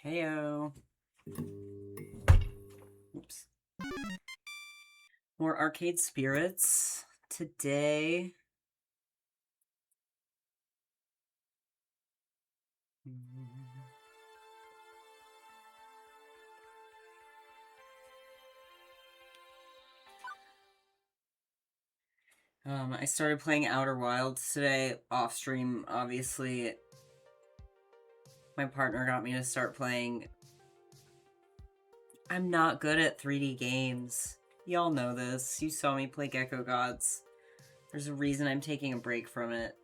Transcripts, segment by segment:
Heyo. Oops. More arcade spirits today. I started playing Outer Wilds today off stream. Obviously, my partner got me to start playing. I'm not good at 3D games. Y'all know this. You saw me play Gecko Gods. There's a reason I'm taking a break from it.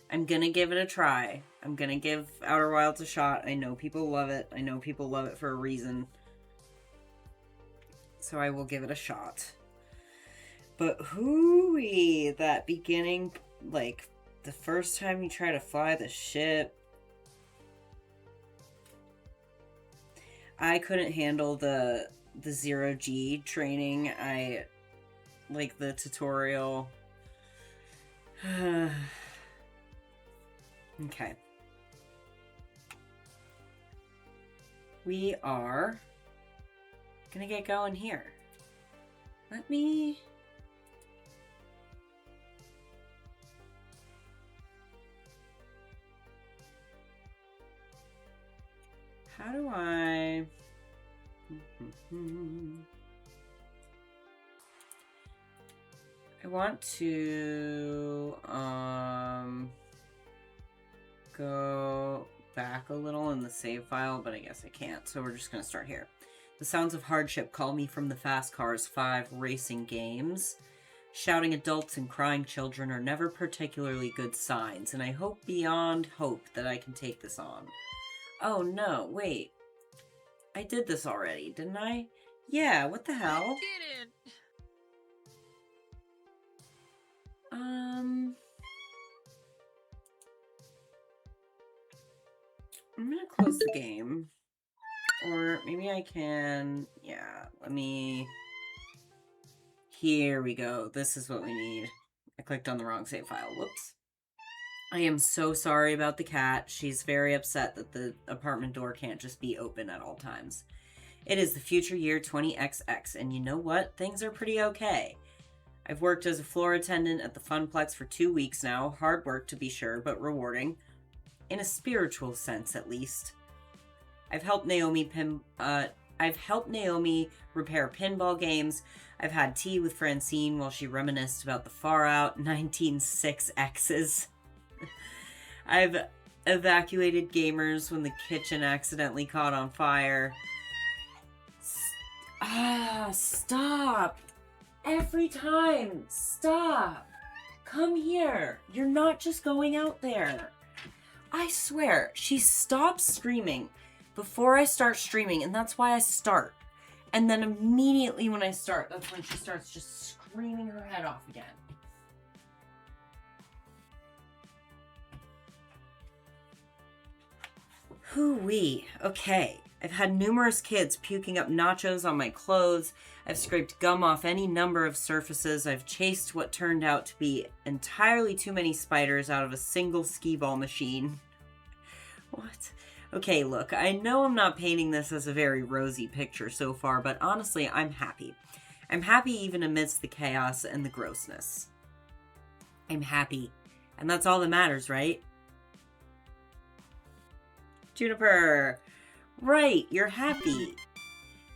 I'm gonna give it a try. I'm gonna give Outer Wilds a shot. I know people love it. I know people love it for a reason. So I will give it a shot. But hooey, that beginning, like, the first time you try to fly the ship, I couldn't handle the 0G training. I like the tutorial. Okay. We are gonna get going here. Let me... How do I... I want to go back a little in the save file, but I guess I can't, so we're just going to start here. The sounds of hardship call me from the Fast Cars 5 racing games. Shouting adults and crying children are never particularly good signs, and I hope beyond hope that I can take this on. Oh no, wait. I did this already, didn't I? Yeah, what the hell? I didn't. I'm gonna close the game. Or maybe I can... Yeah, let me... Here we go. This is what we need. I clicked on the wrong save file. Whoops. I am so sorry about the cat. She's very upset that the apartment door can't just be open at all times. It is the future year 20XX, and you know what? Things are pretty okay. I've worked as a floor attendant at the Funplex for 2 weeks now. Hard work, to be sure, but rewarding. In a spiritual sense, at least. I've helped Naomi repair pinball games. I've had tea with Francine while she reminisced about the far out 1906X's. I've evacuated gamers when the kitchen accidentally caught on fire. Stop! Every time! Stop! Come here! You're not just going out there. I swear, she stops screaming before I start streaming, and that's why I start. And then immediately when I start, that's when she starts just screaming her head off again. Hoo-wee. Okay. I've had numerous kids puking up nachos on my clothes. I've scraped gum off any number of surfaces. I've chased what turned out to be entirely too many spiders out of a single skee-ball machine. What? Okay, look, I know I'm not painting this as a very rosy picture so far, but honestly, I'm happy. I'm happy even amidst the chaos and the grossness. I'm happy. And that's all that matters, right? Juniper! Right, you're happy.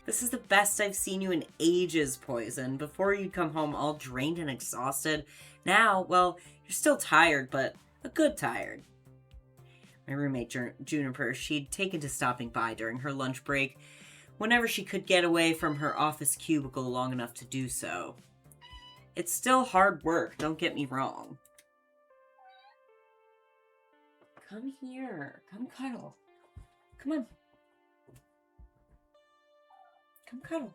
This is the best I've seen you in ages, Poison. Before you'd come home all drained and exhausted. Now, well, you're still tired, but a good tired. My roommate, Juniper, she'd taken to stopping by during her lunch break, whenever she could get away from her office cubicle long enough to do so. It's still hard work, don't get me wrong. Come here. Come cuddle. Come on. Come cuddle.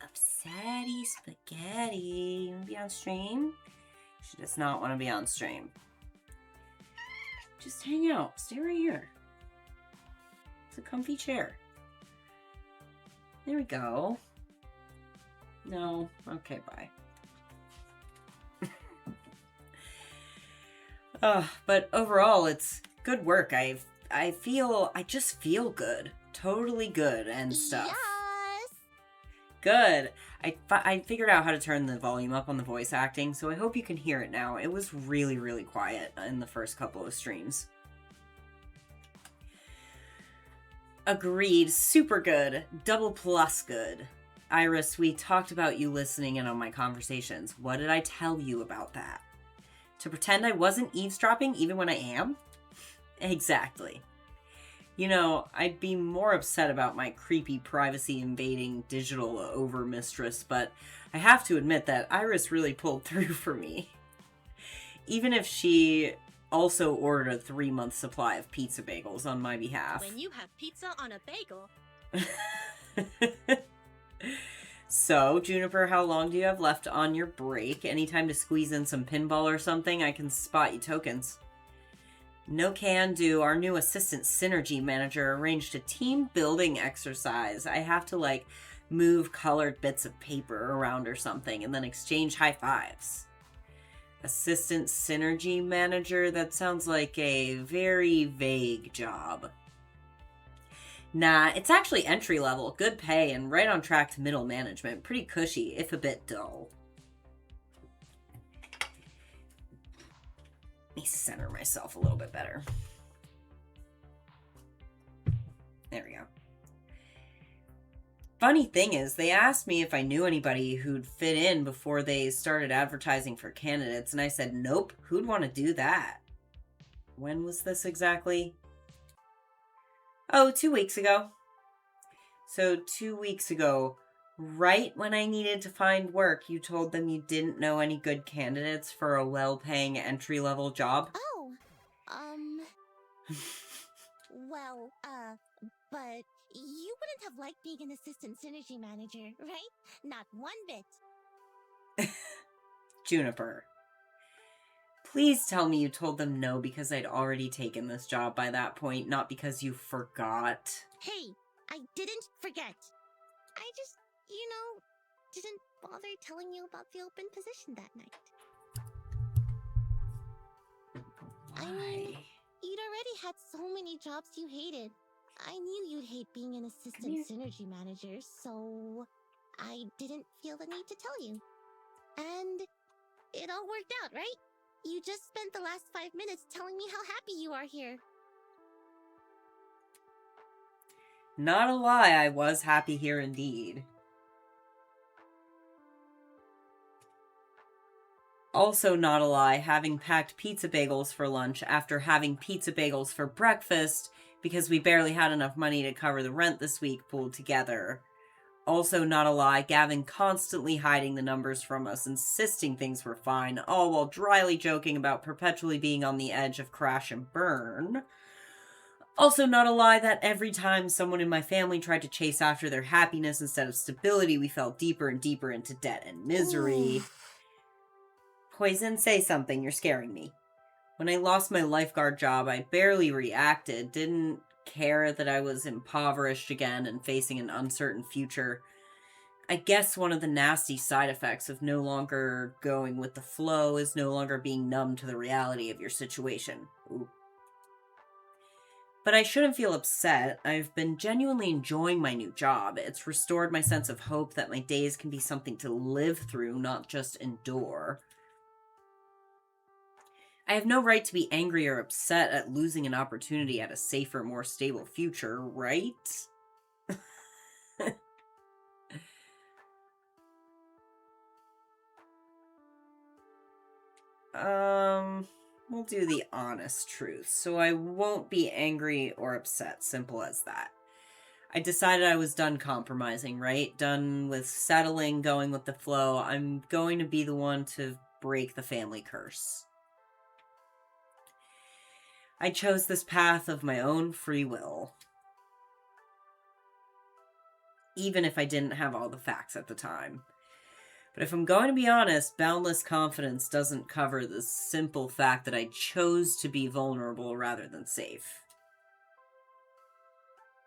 Upsetty spaghetti. You want to be on stream? She does not want to be on stream. Just hang out. Stay right here. It's a comfy chair. There we go. No. Okay, bye. But overall, it's good work. I just feel good. Totally good and stuff. Yes! Good. I figured out how to turn the volume up on the voice acting, so I hope you can hear it now. It was really, really quiet in the first couple of streams. Agreed. Super good. Double plus good. Iris, we talked about you listening in on my conversations. What did I tell you about that? To pretend I wasn't eavesdropping even when I am? Exactly. You know, I'd be more upset about my creepy privacy invading digital overmistress, but I have to admit that Iris really pulled through for me. Even if she also ordered a 3-month supply of pizza bagels on my behalf. When you have pizza on a bagel. So, Juniper, how long do you have left on your break? Any time to squeeze in some pinball or something? I can spot you tokens. No can do. Our new assistant synergy manager arranged a team building exercise. I have to move colored bits of paper around or something and then exchange high fives. Assistant synergy manager? That sounds like a very vague job. Nah, it's actually entry level, good pay, and right on track to middle management. Pretty cushy, if a bit dull. Let me center myself a little bit better. There we go. Funny thing is, they asked me if I knew anybody who'd fit in before they started advertising for candidates, and I said, nope, who'd want to do that? When was this exactly? Oh, 2 weeks ago. So 2 weeks ago, right when I needed to find work, you told them you didn't know any good candidates for a well-paying entry-level job? Oh, well, but you wouldn't have liked being an assistant synergy manager, right? Not one bit. Juniper. Please tell me you told them no because I'd already taken this job by that point, not because you forgot. Hey, I didn't forget. I just, didn't bother telling you about the open position that night. Why? I mean, you'd already had so many jobs you hated. I knew you'd hate being an assistant synergy manager, so I didn't feel the need to tell you. And it all worked out, right? You just spent the last 5 minutes telling me how happy you are here. Not a lie, I was happy here indeed. Also not a lie, having packed pizza bagels for lunch after having pizza bagels for breakfast because we barely had enough money to cover the rent this week pulled together. Also not a lie, Gavin constantly hiding the numbers from us, insisting things were fine, all while dryly joking about perpetually being on the edge of crash and burn. Also not a lie that every time someone in my family tried to chase after their happiness instead of stability, we fell deeper and deeper into debt and misery. Ooh. Poison, say something, you're scaring me. When I lost my lifeguard job, I barely reacted, didn't care that I was impoverished again and facing an uncertain future. I guess one of the nasty side effects of no longer going with the flow is no longer being numb to the reality of your situation. Ooh. But I shouldn't feel upset. I've been genuinely enjoying my new job. It's restored my sense of hope that my days can be something to live through, not just endure. I have no right to be angry or upset at losing an opportunity at a safer, more stable future, right? We'll do the honest truth, so I won't be angry or upset, simple as that. I decided I was done compromising, right? Done with settling, going with the flow. I'm going to be the one to break the family curse. I chose this path of my own free will. Even if I didn't have all the facts at the time. But if I'm going to be honest, boundless confidence doesn't cover the simple fact that I chose to be vulnerable rather than safe.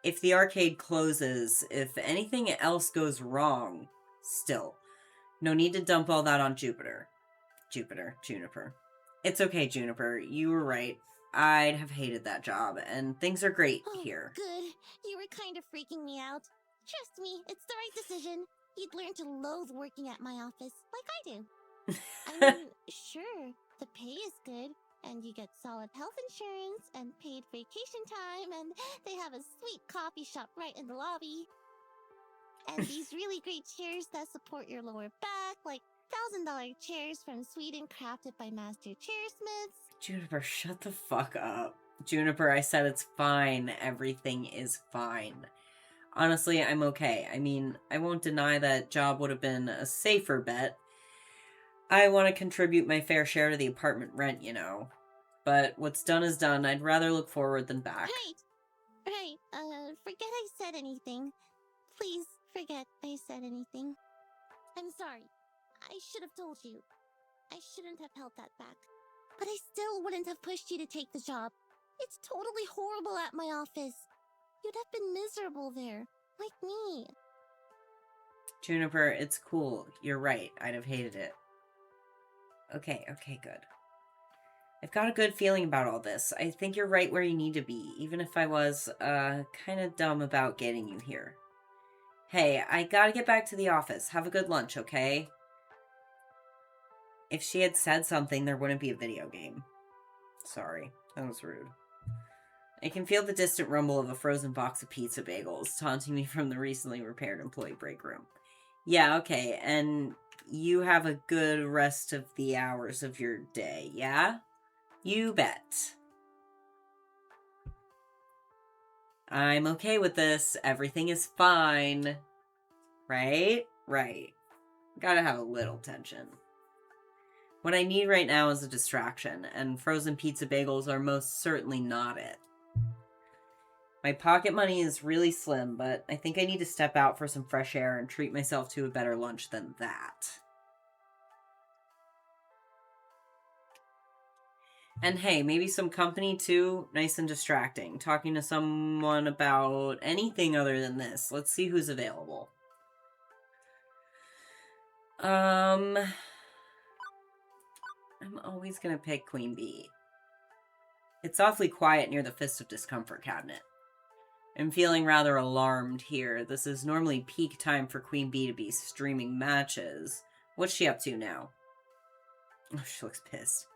If the arcade closes, if anything else goes wrong, still, no need to dump all that on Juniper. It's okay, Juniper. You were right. I'd have hated that job, and things are great Oh, here. good. You were kind of freaking me out. Trust me, it's the right decision. You'd learn to loathe working at my office, like I do. I mean, sure, the pay is good, and you get solid health insurance and paid vacation time, and they have a sweet coffee shop right in the lobby. And these really great chairs that support your lower back, like $1,000 chairs from Sweden crafted by master chairsmiths. Juniper, shut the fuck up. Juniper, I said it's fine. Everything is fine. Honestly, I'm okay. I mean, I won't deny that job would have been a safer bet. I want to contribute my fair share to the apartment rent, you know. But what's done is done. I'd rather look forward than back. Right. Forget I said anything. Please forget I said anything. I'm sorry. I should have told you. I shouldn't have held that back. But I still wouldn't have pushed you to take the job. It's totally horrible at my office. You'd have been miserable there, like me. Juniper, it's cool. You're right. I'd have hated it. Okay, good. I've got a good feeling about all this. I think you're right where you need to be, even if I was, kind of dumb about getting you here. Hey, I gotta get back to the office. Have a good lunch, okay? If she had said something, there wouldn't be a video game. Sorry, that was rude. I can feel the distant rumble of a frozen box of pizza bagels taunting me from the recently repaired employee break room. Yeah, okay, and you have a good rest of the hours of your day, yeah? You bet. I'm okay with this. Everything is fine. Right? Right. Gotta have a little tension. What I need right now is a distraction, and frozen pizza bagels are most certainly not it. My pocket money is really slim, but I think I need to step out for some fresh air and treat myself to a better lunch than that. And hey, maybe some company too. Nice and distracting. Talking to someone about anything other than this. Let's see who's available. I'm always gonna pick Queen Bee. It's awfully quiet near the Fist of Discomfort cabinet. I'm feeling rather alarmed here. This is normally peak time for Queen Bee to be streaming matches. What's she up to now? Oh, she looks pissed.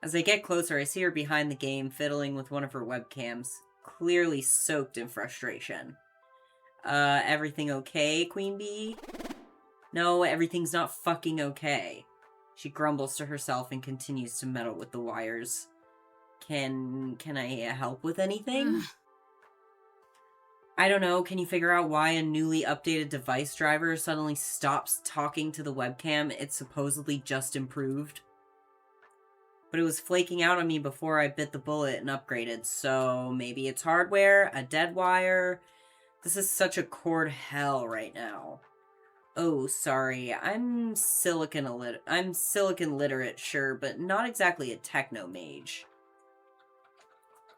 As I get closer, I see her behind the game, fiddling with one of her webcams, clearly soaked in frustration. Everything okay, Queen Bee? No, everything's not fucking okay. She grumbles to herself and continues to meddle with the wires. Can I help with anything? I don't know, can you figure out why a newly updated device driver suddenly stops talking to the webcam it supposedly just improved? But it was flaking out on me before I bit the bullet and upgraded, so maybe it's hardware, a dead wire. This is such a cord hell right now. Oh, sorry, I'm silicon literate, sure, but not exactly a techno mage.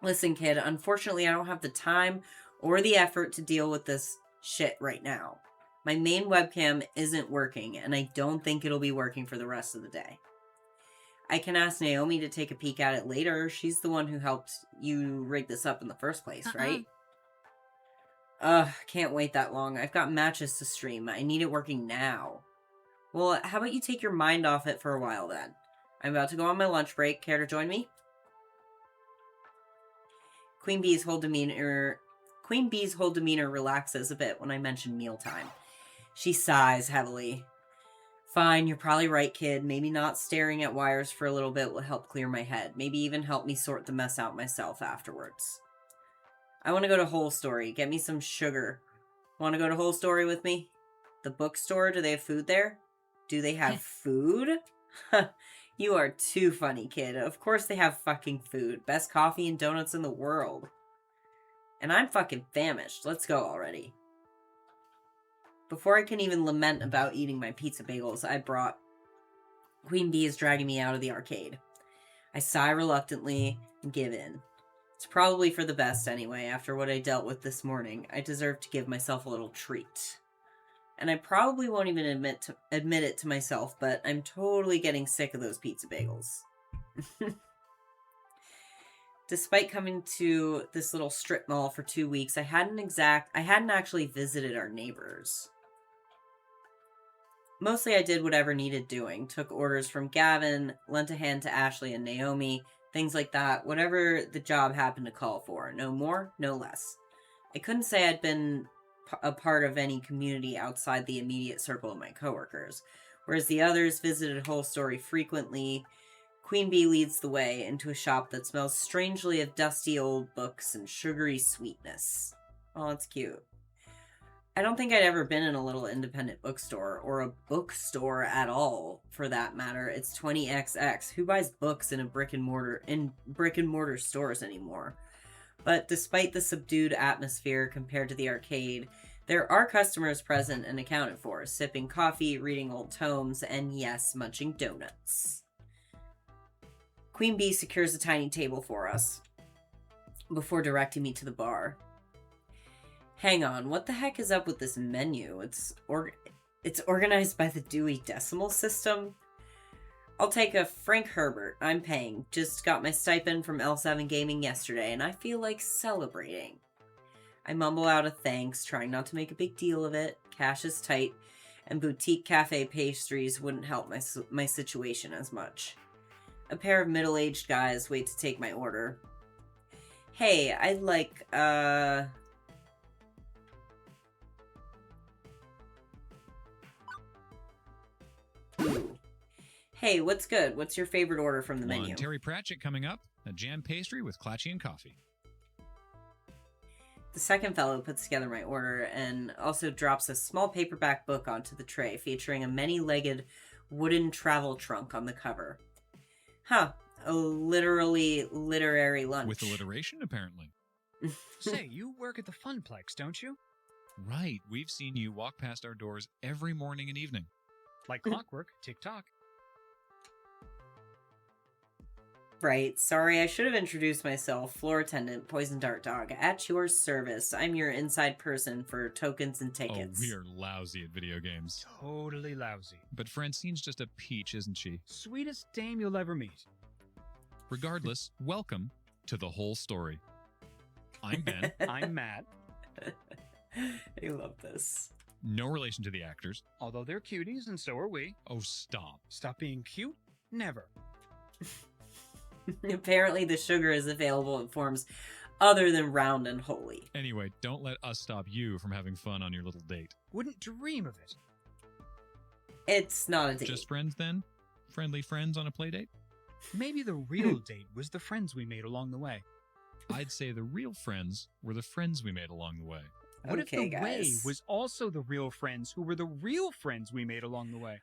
Listen, kid, unfortunately I don't have the time or the effort to deal with this shit right now. My main webcam isn't working, and I don't think it'll be working for the rest of the day. I can ask Naomi to take a peek at it later. She's the one who helped you rig this up in the first place, right? Can't wait that long. I've got matches to stream. I need it working now. Well, how about you take your mind off it for a while then? I'm about to go on my lunch break. Care to join me? Queen Bee's whole demeanor relaxes a bit when I mention mealtime. She sighs heavily. Fine, you're probably right, kid. Maybe not staring at wires for a little bit will help clear my head. Maybe even help me sort the mess out myself afterwards. I want to go to Whole Story. Get me some sugar. Want to go to Whole Story with me? The bookstore? Do they have food there? Do they have food? You are too funny, kid. Of course they have fucking food. Best coffee and donuts in the world. And I'm fucking famished. Let's go already. Before I can even lament about eating my pizza bagels I brought, Queen Bee is dragging me out of the arcade. I sigh reluctantly and give in. It's probably for the best anyway. After what I dealt with this morning, I deserve to give myself a little treat. And I probably won't even admit it to myself, but I'm totally getting sick of those pizza bagels. Despite coming to this little strip mall for 2 weeks, I hadn't actually visited our neighbors. Mostly I did whatever needed doing. Took orders from Gavin, lent a hand to Ashley and Naomi, things like that. Whatever the job happened to call for. No more, no less. I couldn't say I'd been a part of any community outside the immediate circle of my coworkers. Whereas the others visited Whole Story frequently, Queen Bee leads the way into a shop that smells strangely of dusty old books and sugary sweetness. Oh, it's cute. I don't think I'd ever been in a little independent bookstore, or a bookstore at all, for that matter. It's 20XX. Who buys books in brick and mortar stores anymore? But despite the subdued atmosphere compared to the arcade, there are customers present and accounted for, sipping coffee, reading old tomes, and yes, munching donuts. Queen Bee secures a tiny table for us before directing me to the bar. Hang on, what the heck is up with this menu? It's organized by the Dewey Decimal System. I'll take a Frank Herbert. I'm paying. Just got my stipend from L7 Gaming yesterday, and I feel like celebrating. I mumble out a thanks, trying not to make a big deal of it. Cash is tight, and boutique cafe pastries wouldn't help my situation as much. A pair of middle-aged guys wait to take my order. Hey, I'd like, Ooh. Hey, what's good? What's your favorite order from the menu? Terry Pratchett coming up. A jam pastry with Clatchy and coffee. The second fellow puts together my order and also drops a small paperback book onto the tray featuring a many-legged wooden travel trunk on the cover. Huh. A literary lunch. With alliteration, apparently. Say, you work at the Funplex, don't you? Right. We've seen you walk past our doors every morning and evening. Like clockwork, tick-tock. Right. Sorry, I should have introduced myself. Floor attendant, Poison Dart Dog. At your service. I'm your inside person for tokens and tickets. Oh, we are lousy at video games. Totally lousy. But Francine's just a peach, isn't she? Sweetest dame you'll ever meet. Regardless, welcome to The Whole Story. I'm Ben. I'm Matt. I love this. No relation to the actors. Although they're cuties, and so are we. Oh, stop. Stop being cute? Never. Apparently the sugar is available in forms other than round and holy. Anyway, don't let us stop you from having fun on your little date. Wouldn't dream of it. It's not a date. Just friends, then? Friendly friends on a play date? Maybe the real date was the friends we made along the way. I'd say the real friends were the friends we made along the way. What if the guys. way was also the real friends who were the real friends we made along the way?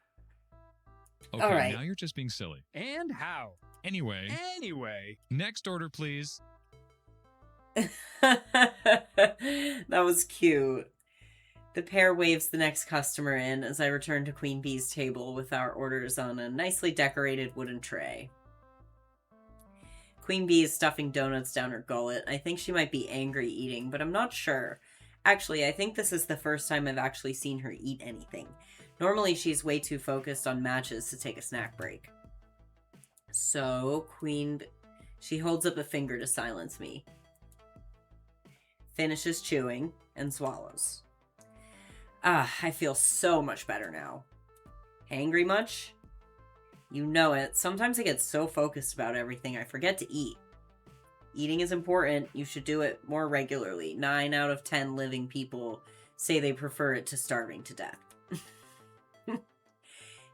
Okay, All right. Now you're just being silly. And how? Anyway, next order, please. That was cute. The pair waves the next customer in as I return to Queen Bee's table with our orders on a nicely decorated wooden tray. Queen Bee is stuffing donuts down her gullet. I think she might be angry eating, but I'm not sure. Actually, I think this is the first time I've actually seen her eat anything. Normally, she's way too focused on matches to take a snack break. So, she holds up a finger to silence me. Finishes chewing and swallows. I feel so much better now. Angry much? You know it. Sometimes I get so focused about everything I forget to eat. Eating is important. You should do it more regularly. 9 out of 10 living people say they prefer it to starving to death.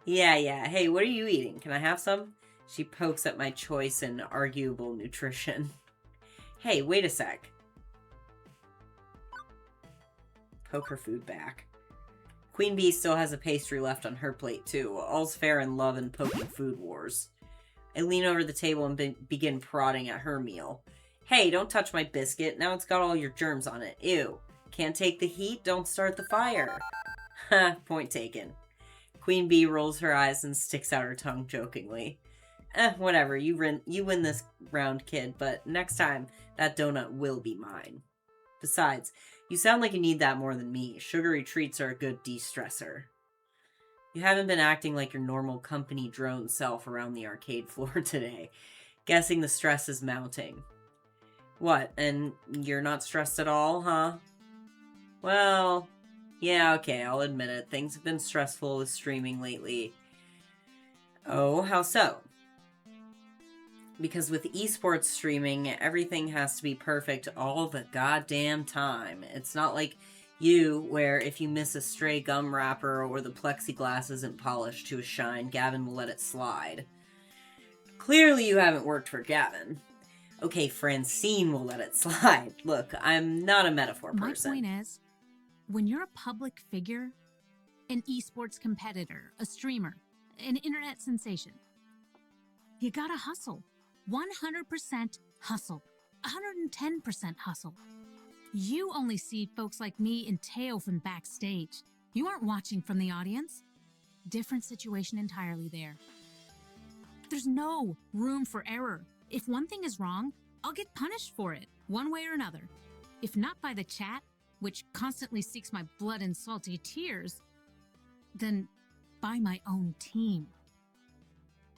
Yeah. Hey, what are you eating? Can I have some? She pokes at my choice in arguable nutrition. Hey, wait a sec. Poke her food back. Queen Bee still has a pastry left on her plate, too. All's fair in love and poking food wars. I lean over the table and begin prodding at her meal. Hey, don't touch my biscuit. Now it's got all your germs on it. Ew. Can't take the heat? Don't start the fire. Ha, point taken. Queen Bee rolls her eyes and sticks out her tongue jokingly. Whatever. You win this round, kid, but next time, that donut will be mine. Besides, you sound like you need that more than me. Sugary treats are a good de-stressor. You haven't been acting like your normal company drone self around the arcade floor today. Guessing the stress is mounting. What, and you're not stressed at all, huh? Well, yeah, okay, I'll admit it. Things have been stressful with streaming lately. Oh, how so? Because with esports streaming, everything has to be perfect all the goddamn time. It's not like you, where if you miss a stray gum wrapper or the plexiglass isn't polished to a shine, Gavin will let it slide. Clearly you haven't worked for Gavin. Okay, Francine will let it slide. Look, I'm not a metaphor person. My point is, when you're a public figure, an esports competitor, a streamer, an internet sensation, you gotta hustle. 100% hustle. 110% hustle. You only see folks like me and Teo from backstage. You aren't watching from the audience. Different situation entirely there. There's no room for error. If one thing is wrong, I'll get punished for it, one way or another. If not by the chat, which constantly seeks my blood and salty tears, then by my own team.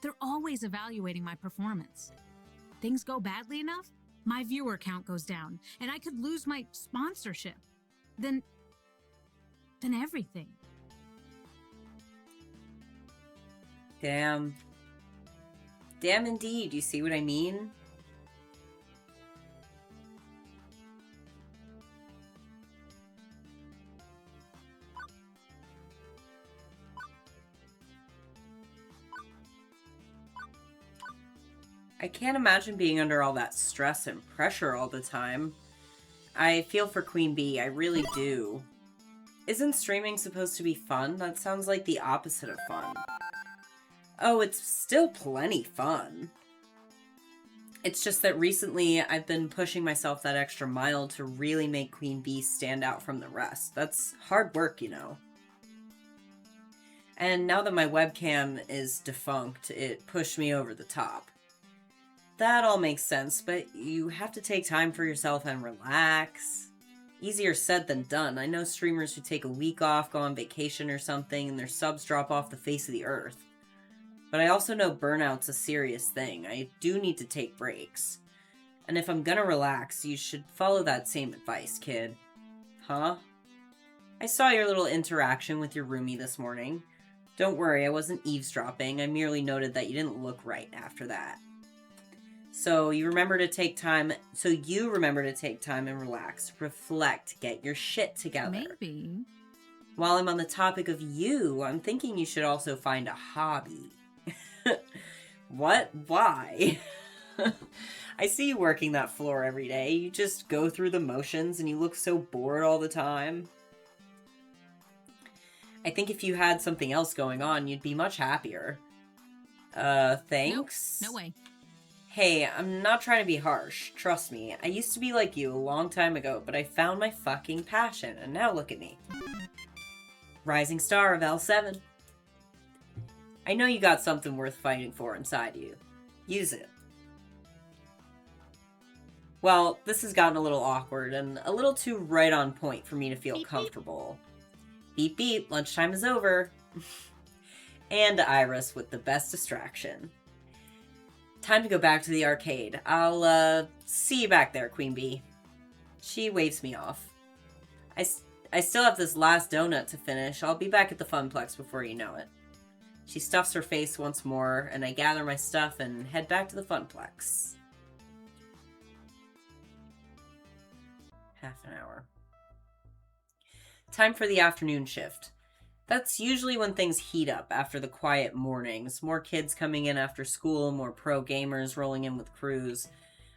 They're always evaluating my performance. Things go badly enough, my viewer count goes down, and I could lose my sponsorship. Then everything. Damn. Damn indeed, you see what I mean? I can't imagine being under all that stress and pressure all the time. I feel for Queen Bee, I really do. Isn't streaming supposed to be fun? That sounds like the opposite of fun. Oh, it's still plenty fun. It's just that recently I've been pushing myself that extra mile to really make Queen Bee stand out from the rest. That's hard work, you know. And now that my webcam is defunct, it pushed me over the top. That all makes sense, but you have to take time for yourself and relax. Easier said than done. I know streamers who take a week off, go on vacation or something, and their subs drop off the face of the earth. But I also know burnout's a serious thing. I do need to take breaks. And if I'm gonna relax, you should follow that same advice, kid. Huh? I saw your little interaction with your roomie this morning. Don't worry, I wasn't eavesdropping. I merely noted that you didn't look right after that. So you remember to take time and relax, reflect, get your shit together. Maybe. While I'm on the topic of you, I'm thinking you should also find a hobby. What? Why? I see you working that floor every day. You just go through the motions and you look so bored all the time. I think if you had something else going on, you'd be much happier. Thanks? Nope, no way. Hey, I'm not trying to be harsh. Trust me. I used to be like you a long time ago, but I found my fucking passion, and now look at me. Rising star of L7. I know you got something worth fighting for inside you. Use it. Well, this has gotten a little awkward and a little too right on point for me to feel comfortable. Beep beep, lunchtime is over. And Iris with the best distraction. Time to go back to the arcade. I'll, see you back there, Queen Bee. She waves me off. I still have this last donut to finish. I'll be back at the Funplex before you know it. She stuffs her face once more, and I gather my stuff and head back to the Funplex. Half an hour. Time for the afternoon shift. That's usually when things heat up after the quiet mornings. More kids coming in after school, more pro gamers rolling in with crews.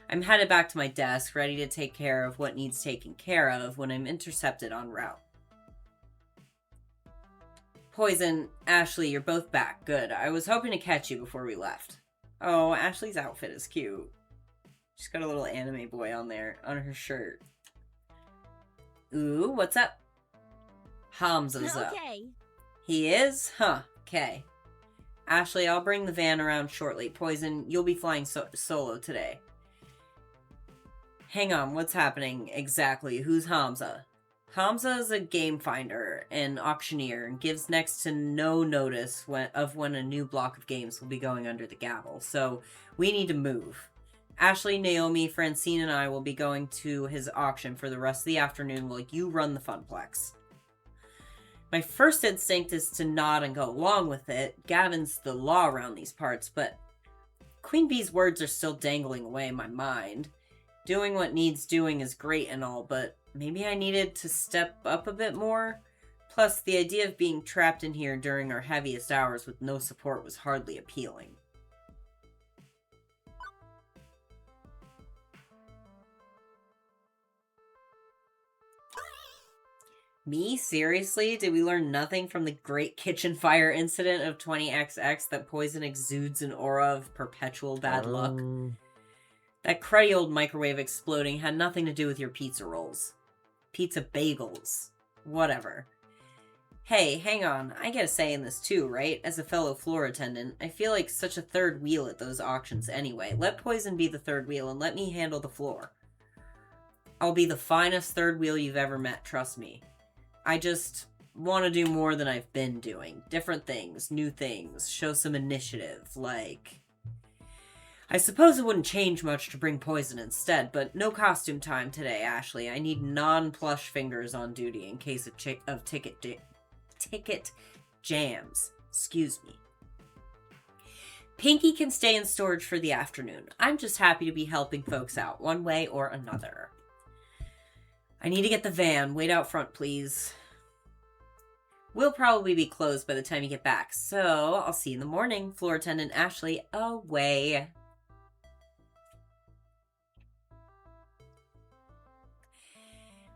I'm headed back to my desk, ready to take care of what needs taken care of when I'm intercepted en route. Poison, Ashley, you're both back. Good. I was hoping to catch you before we left. Oh, Ashley's outfit is cute. She's got a little anime boy on there, on her shirt. Ooh, what's up? Hamza's up. Okay. He is? Huh. Okay. Ashley, I'll bring the van around shortly. Poison, you'll be flying solo today. Hang on, what's happening exactly? Who's Hamza? Hamza is a game finder and auctioneer and gives next to no notice when a new block of games will be going under the gavel, so we need to move. Ashley, Naomi, Francine, and I will be going to his auction for the rest of the afternoon while you run the funplex. My first instinct is to nod and go along with it. Gavin's the law around these parts, but Queen Bee's words are still dangling away in my mind. Doing what needs doing is great and all, but maybe I needed to step up a bit more. Plus, the idea of being trapped in here during our heaviest hours with no support was hardly appealing. Me? Seriously? Did we learn nothing from the Great Kitchen Fire incident of 20XX that poison exudes an aura of perpetual bad luck? That cruddy old microwave exploding had nothing to do with your pizza rolls. Pizza bagels. Whatever. Hey, hang on. I get a say in this too, right? As a fellow floor attendant, I feel like such a third wheel at those auctions anyway. Let poison be the third wheel and let me handle the floor. I'll be the finest third wheel you've ever met, trust me. I just want to do more than I've been doing. Different things, new things, show some initiative, like... I suppose it wouldn't change much to bring poison instead, but no costume time today, Ashley. I need non-plush fingers on duty in case of ticket jams. Excuse me. Pinky can stay in storage for the afternoon. I'm just happy to be helping folks out, one way or another. I need to get the van. Wait out front, please. We'll probably be closed by the time you get back, so I'll see you in the morning. Floor attendant Ashley, away.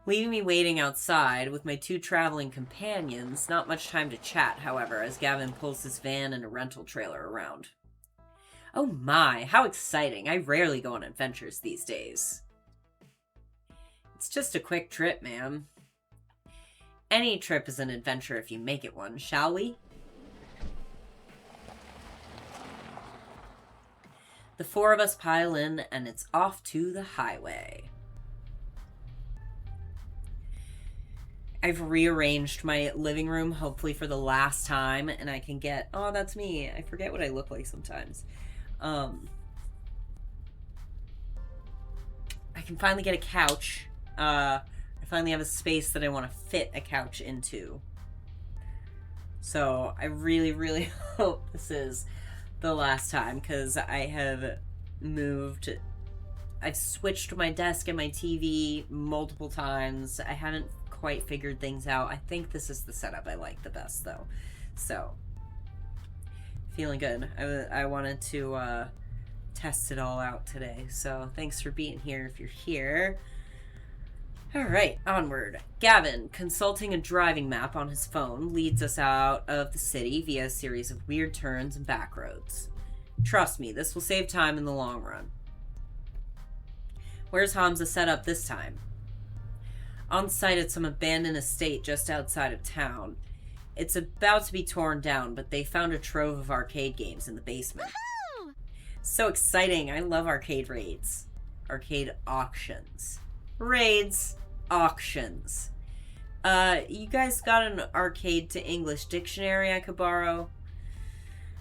Leaving me waiting outside with my two traveling companions, not much time to chat, however, as Gavin pulls his van and a rental trailer around. Oh my, how exciting. I rarely go on adventures these days. It's just a quick trip, ma'am. Any trip is an adventure if you make it one, shall we? The four of us pile in, and it's off to the highway. I've rearranged my living room, hopefully for the last time, and I can get... Oh, that's me. I forget what I look like sometimes. I can finally get a couch. I finally have a space that I want to fit a couch into. So I really, really hope this is the last time, because I have moved. I've switched my desk and my TV multiple times. I haven't quite figured things out. I think this is the setup I like the best, though. So, feeling good. I wanted to test it all out today. So, thanks for being here if you're here. Alright, onward. Gavin, consulting a driving map on his phone, leads us out of the city via a series of weird turns and back roads. Trust me, this will save time in the long run. Where's Hamza set up this time? On site at some abandoned estate just outside of town. It's about to be torn down, but they found a trove of arcade games in the basement. Woohoo! So exciting. I love arcade raids. Arcade auctions. Raids. Auctions. You guys got an arcade to English dictionary I could borrow?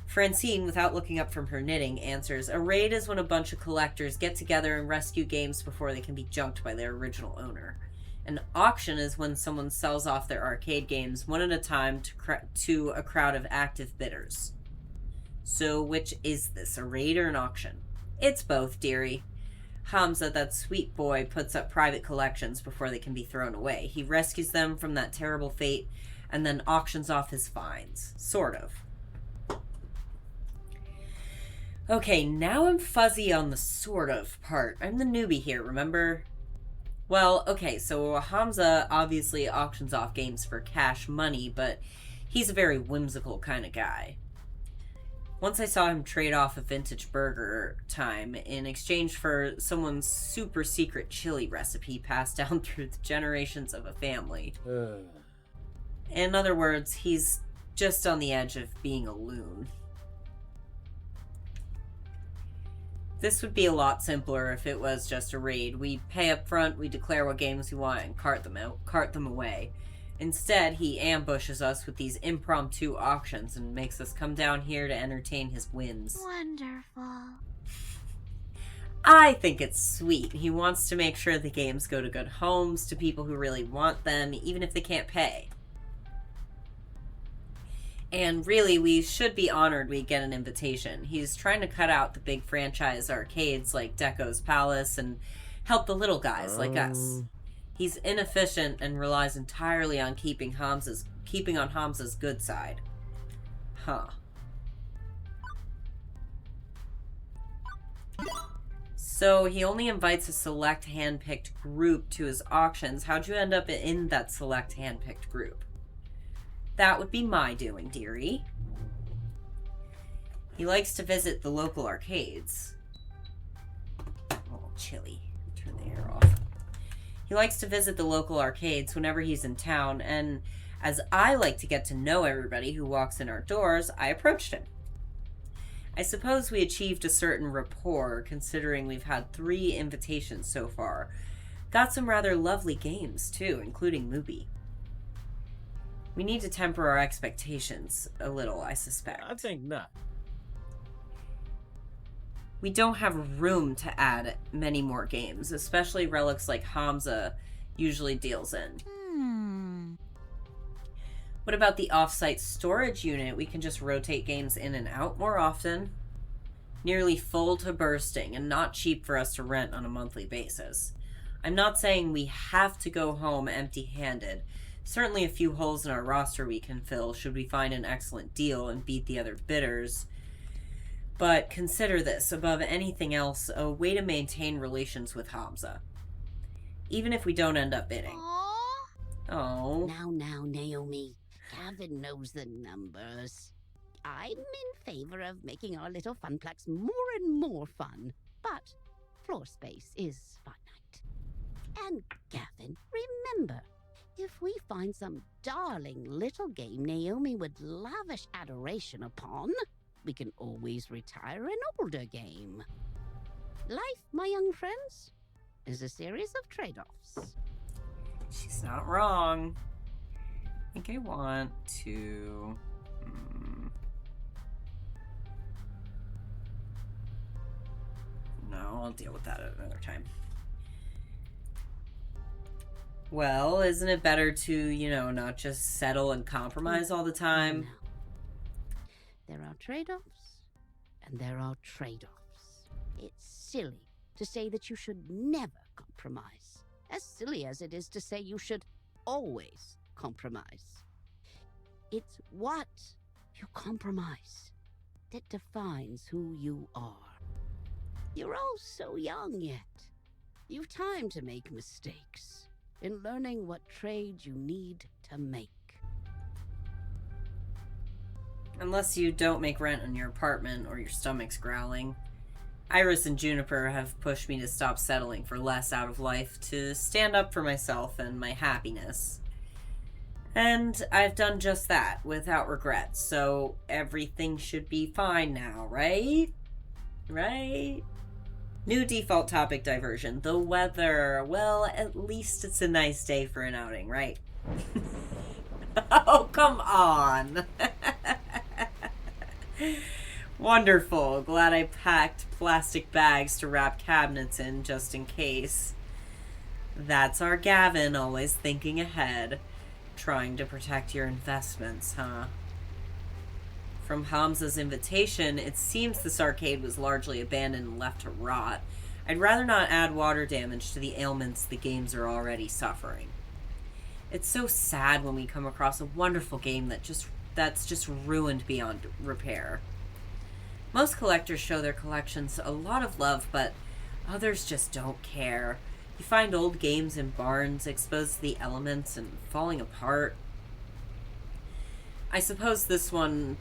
Francine, without looking up from her knitting, answers, a raid is when a bunch of collectors get together and rescue games before they can be junked by their original owner. An auction is when someone sells off their arcade games one at a time to a crowd of active bidders. So which is this, a raid or an auction? It's both, dearie. Hamza, that sweet boy, puts up private collections before they can be thrown away. He rescues them from that terrible fate and then auctions off his finds. Sort of. Okay, now I'm fuzzy on the sort of part. I'm the newbie here, remember? Well, okay, so Hamza obviously auctions off games for cash money, but he's a very whimsical kind of guy. Once I saw him trade off a vintage burger time in exchange for someone's super secret chili recipe passed down through the generations of a family. In other words, he's just on the edge of being a loon. This would be a lot simpler if it was just a raid. We pay up front, we declare what games we want, and cart them away. Instead, he ambushes us with these impromptu auctions and makes us come down here to entertain his whims. Wonderful. I think it's sweet. He wants to make sure the games go to good homes, to people who really want them, even if they can't pay. And really, we should be honored we get an invitation. He's trying to cut out the big franchise arcades like Deco's Palace and help the little guys like us. He's inefficient and relies entirely on keeping on Hamza's good side. Huh. So he only invites a select hand-picked group to his auctions. How'd you end up in that select hand-picked group? That would be my doing, dearie. He likes to visit the local arcades. A little chilly. Turn the air off. He likes to visit the local arcades whenever he's in town, and as I like to get to know everybody who walks in our doors, I approached him. I suppose we achieved a certain rapport, considering we've had 3 invitations so far. Got some rather lovely games, too, including Mubi. We need to temper our expectations a little, I suspect. I think not. We don't have room to add many more games, especially relics like Hamza usually deals in. What about the off-site storage unit? We can just rotate games in and out more often. Nearly full to bursting and not cheap for us to rent on a monthly basis. I'm not saying we have to go home empty-handed. Certainly a few holes in our roster we can fill should we find an excellent deal and beat the other bidders. But consider this, above anything else, a way to maintain relations with Hamza. Even if we don't end up bidding. Oh. Now, Naomi. Gavin knows the numbers. I'm in favor of making our little funplex more and more fun, but floor space is finite. And Gavin, remember, if we find some darling little game Naomi would lavish adoration upon, we can always retire an older game. Life, my young friends, is a series of trade-offs. She's not wrong. I think I want to... No, I'll deal with that at another time. Well, isn't it better to, not just settle and compromise all the time? No. There are trade-offs, and there are trade-offs. It's silly to say that you should never compromise. As silly as it is to say you should always compromise. It's what you compromise that defines who you are. You're all so young yet. You've time to make mistakes in learning what trade you need to make. Unless you don't make rent on your apartment or your stomach's growling. Iris and Juniper have pushed me to stop settling for less out of life, to stand up for myself and my happiness. And I've done just that, without regret, so everything should be fine now, right? Right? New default topic diversion. The weather. Well, at least it's a nice day for an outing, right? Oh, come on. Wonderful. Glad I packed plastic bags to wrap cabinets in just in case. That's our Gavin, always thinking ahead. Trying to protect your investments, huh? From Hamza's invitation, it seems this arcade was largely abandoned and left to rot. I'd rather not add water damage to the ailments the games are already suffering. It's so sad when we come across a wonderful game that's just ruined beyond repair. Most collectors show their collections a lot of love, but others just don't care. You find old games in barns exposed to the elements and falling apart. I suppose this one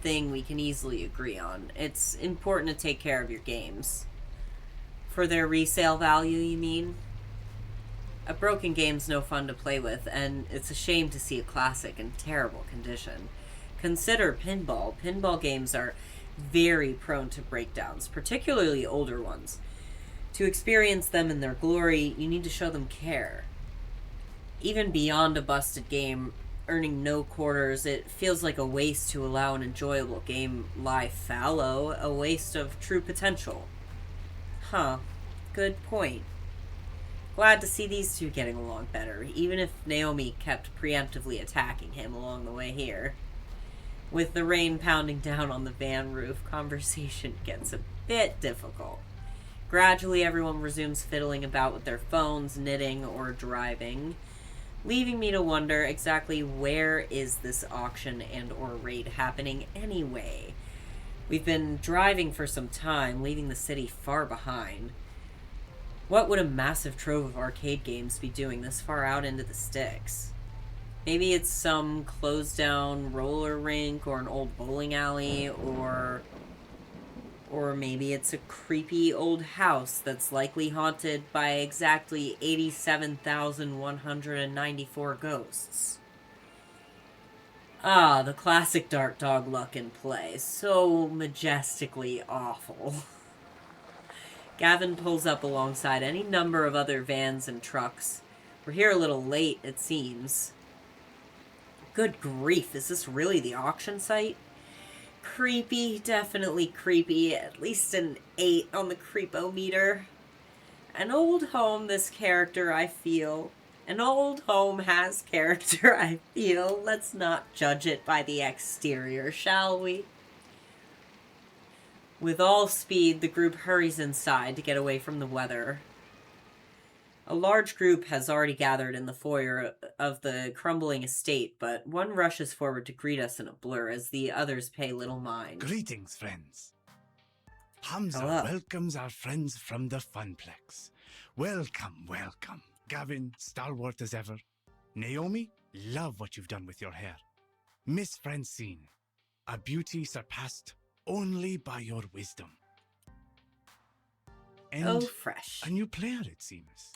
thing we can easily agree on. It's important to take care of your games. For their resale value, you mean? A broken game's no fun to play with, and it's a shame to see a classic in terrible condition. Consider pinball. Pinball games are very prone to breakdowns, particularly older ones. To experience them in their glory, you need to show them care. Even beyond a busted game, earning no quarters, it feels like a waste to allow an enjoyable game lie fallow, a waste of true potential. Huh. Good point. Glad to see these two getting along better, even if Naomi kept preemptively attacking him along the way here. With the rain pounding down on the van roof, conversation gets a bit difficult. Gradually, everyone resumes fiddling about with their phones, knitting, or driving, leaving me to wonder exactly where is this auction and or raid happening anyway. We've been driving for some time, leaving the city far behind. What would a massive trove of arcade games be doing this far out into the sticks? Maybe it's some closed down roller rink or an old bowling alley, or maybe it's a creepy old house that's likely haunted by exactly 87,194 ghosts. Ah, the classic Dark Dog luck in play. So majestically awful. Gavin pulls up alongside any number of other vans and trucks. We're here a little late, it seems. Good grief, is this really the auction site? Creepy, definitely creepy. At least an 8 on the creepometer. An old home, this character, I feel. An old home has character, I feel. Let's not judge it by the exterior, shall we? With all speed, the group hurries inside to get away from the weather. A large group has already gathered in the foyer of the crumbling estate, but one rushes forward to greet us in a blur as the others pay little mind. Greetings, friends. Hamza Hello. welcomes our friends from the Funplex. Welcome, welcome. Gavin, stalwart as ever. Naomi, love what you've done with your hair. Miss Francine, a beauty surpassed only by your wisdom. And Oh, fresh. a new player, it seems.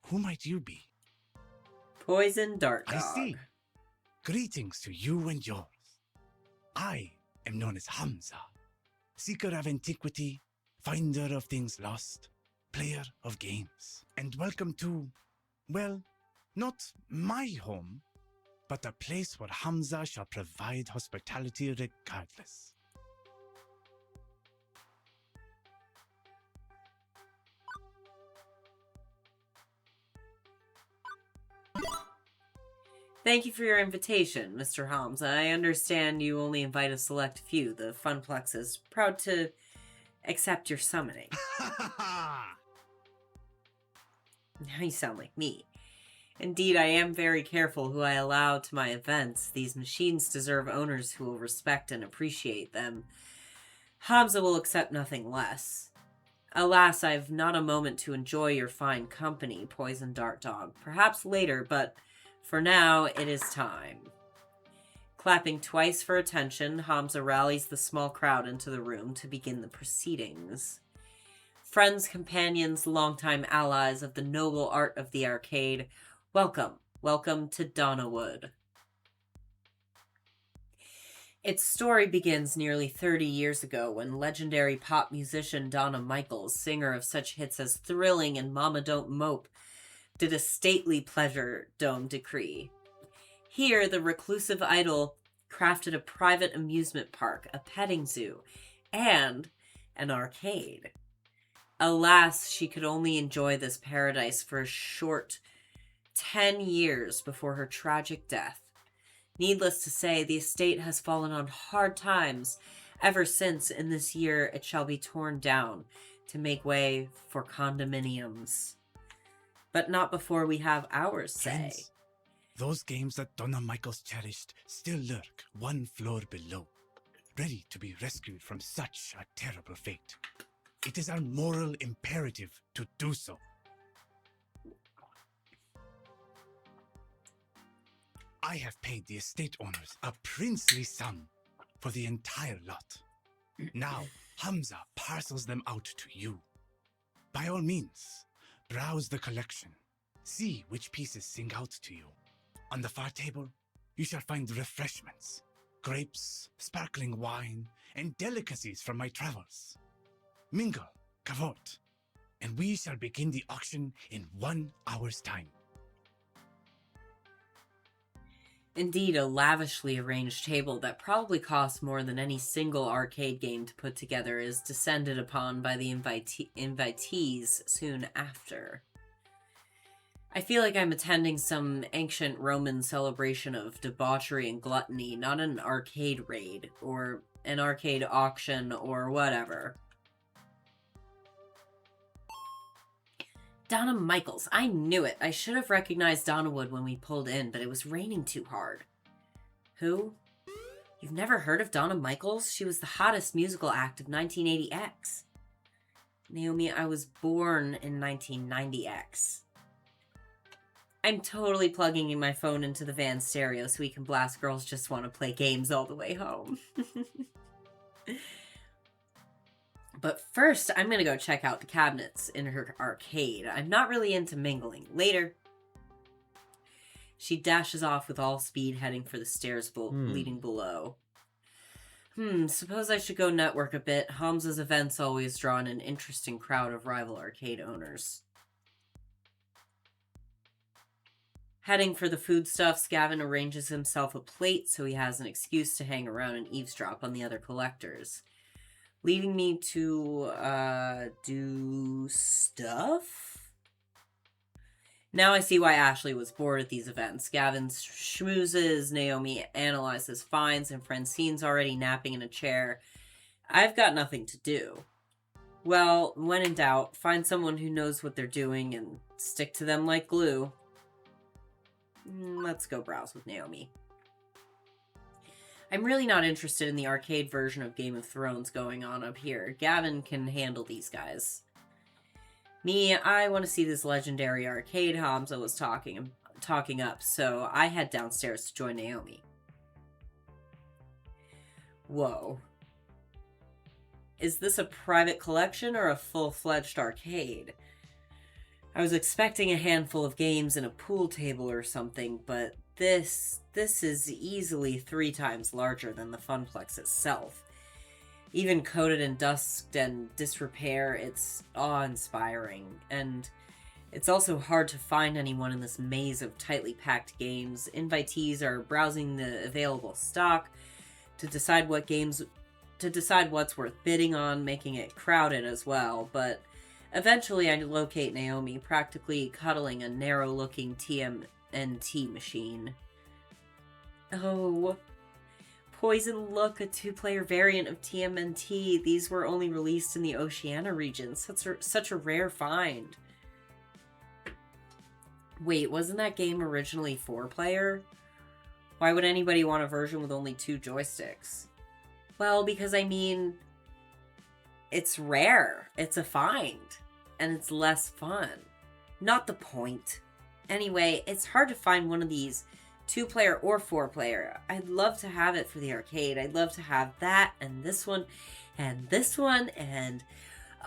Who might you be? Poison Dart Dog. I see. Greetings to you and yours. I am known as Hamza, seeker of antiquity, finder of things lost, player of games. And welcome to, well, not my home, but a place where Hamza shall provide hospitality regardless. Thank you for your invitation, Mr. Holmes. I understand you only invite a select few. The Funplex is proud to accept your summoning. Now you sound like me. Indeed, I am very careful who I allow to my events. These machines deserve owners who will respect and appreciate them. Hamza will accept nothing less. Alas, I've not a moment to enjoy your fine company, Poison Dart Dog. Perhaps later, but for now, it is time. Clapping twice for attention, Hamza rallies the small crowd into the room to begin the proceedings. Friends, companions, longtime allies of the noble art of the arcade, welcome, welcome to Donnawood. Its story begins nearly 30 years ago when legendary pop musician Donna Michaels, singer of such hits as Thrilling and Mama Don't Mope, did a stately pleasure dome decree. Here, the reclusive idol crafted a private amusement park, a petting zoo, and an arcade. Alas, she could only enjoy this paradise for a short 10 years before her tragic death. Needless to say, the estate has fallen on hard times ever since in this year it shall be torn down to make way for condominiums. But not before we have ours say. Friends, those games that Donna Michaels cherished still lurk one floor below, ready to be rescued from such a terrible fate. It is our moral imperative to do so. I have paid the estate owners a princely sum for the entire lot. Now, Hamza parcels them out to you. By all means, browse the collection. See which pieces sing out to you. On the far table, you shall find refreshments, grapes, sparkling wine, and delicacies from my travels. Mingle, cavote, and we shall begin the auction in 1 hour's time. Indeed, a lavishly arranged table that probably costs more than any single arcade game to put together is descended upon by the invitees soon after. I feel like I'm attending some ancient Roman celebration of debauchery and gluttony, not an arcade raid, or an arcade auction, or whatever. Donna Michaels. I knew it. I should have recognized Donna Wood when we pulled in, but it was raining too hard. Who? You've never heard of Donna Michaels? She was the hottest musical act of 1980X. Naomi, I was born in 1990X. I'm totally plugging in my phone into the van stereo so we can blast Girls Just Want to Play Games all the way home. But first, I'm going to go check out the cabinets in her arcade. I'm not really into mingling. Later. She dashes off with all speed, heading for the stairs leading below. Suppose I should go network a bit. Hamza's events always draw in an interesting crowd of rival arcade owners. Heading for the foodstuffs, Gavin arranges himself a plate so he has an excuse to hang around and eavesdrop on the other collectors. Leaving me to, do stuff? Now I see why Ashley was bored at these events. Gavin schmoozes, Naomi analyzes finds, and Francine's already napping in a chair. I've got nothing to do. Well, when in doubt, find someone who knows what they're doing and stick to them like glue. Let's go browse with Naomi. I'm really not interested in the arcade version of Game of Thrones going on up here. Gavin can handle these guys. Me, I want to see this legendary arcade Hamza was talking up, so I head downstairs to join Naomi. Whoa. Is this a private collection or a full-fledged arcade? I was expecting a handful of games and a pool table or something, but this is easily 3 times larger than the Funplex itself. Even coated in dust and disrepair, it's awe-inspiring, and it's also hard to find anyone in this maze of tightly packed games. Invitees are browsing the available stock to decide what's worth bidding on, making it crowded as well, but eventually I locate Naomi, practically cuddling a narrow-looking TMNT machine. Oh, Poison Look, a 2-player variant of TMNT. These were only released in the Oceania region. Such a rare find. Wait, wasn't that game originally 4-player? Why would anybody want a version with only 2 joysticks? Well, because I mean, it's rare. It's a find. And it's less fun. Not the point. Anyway, it's hard to find one of these 2-player or 4-player. I'd love to have it for the arcade. I'd love to have that and this one and this one and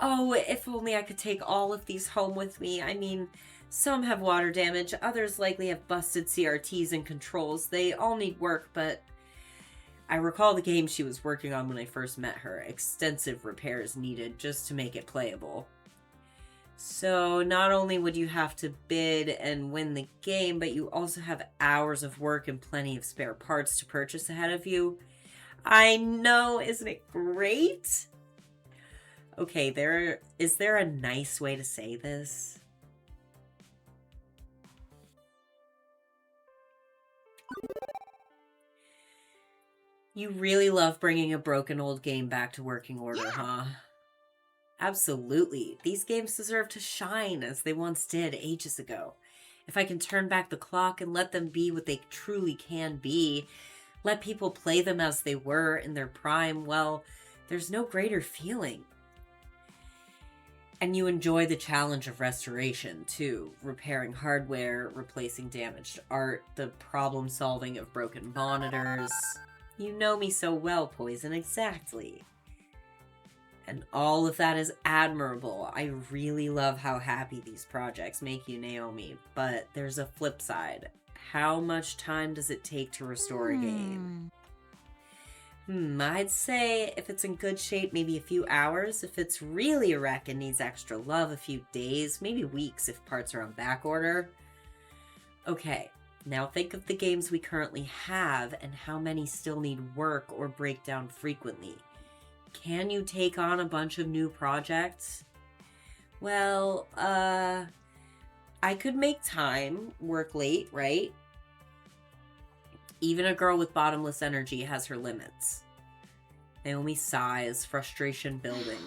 oh, if only I could take all of these home with me. I mean, some have water damage, others likely have busted CRTs and controls. They all need work, but I recall the game she was working on when I first met her. Extensive repairs needed just to make it playable. So not only would you have to bid and win the game, but you also have hours of work and plenty of spare parts to purchase ahead of you. I know, isn't it great? Okay, is there a nice way to say this? You really love bringing a broken old game back to working order, huh? Absolutely. These games deserve to shine as they once did ages ago. If I can turn back the clock and let them be what they truly can be, let people play them as they were in their prime, well, there's no greater feeling. And you enjoy the challenge of restoration, too. Repairing hardware, replacing damaged art, the problem solving of broken monitors. You know me so well, Poison, exactly. And all of that is admirable. I really love how happy these projects make you, Naomi. But there's a flip side. How much time does it take to restore a game? I'd say if it's in good shape, maybe a few hours. If it's really a wreck and needs extra love, a few days, maybe weeks if parts are on back order. Okay, now think of the games we currently have and how many still need work or break down frequently. Can you take on a bunch of new projects? Well, I could make time, work late, right? Even a girl with bottomless energy has her limits. Naomi sighs, frustration building.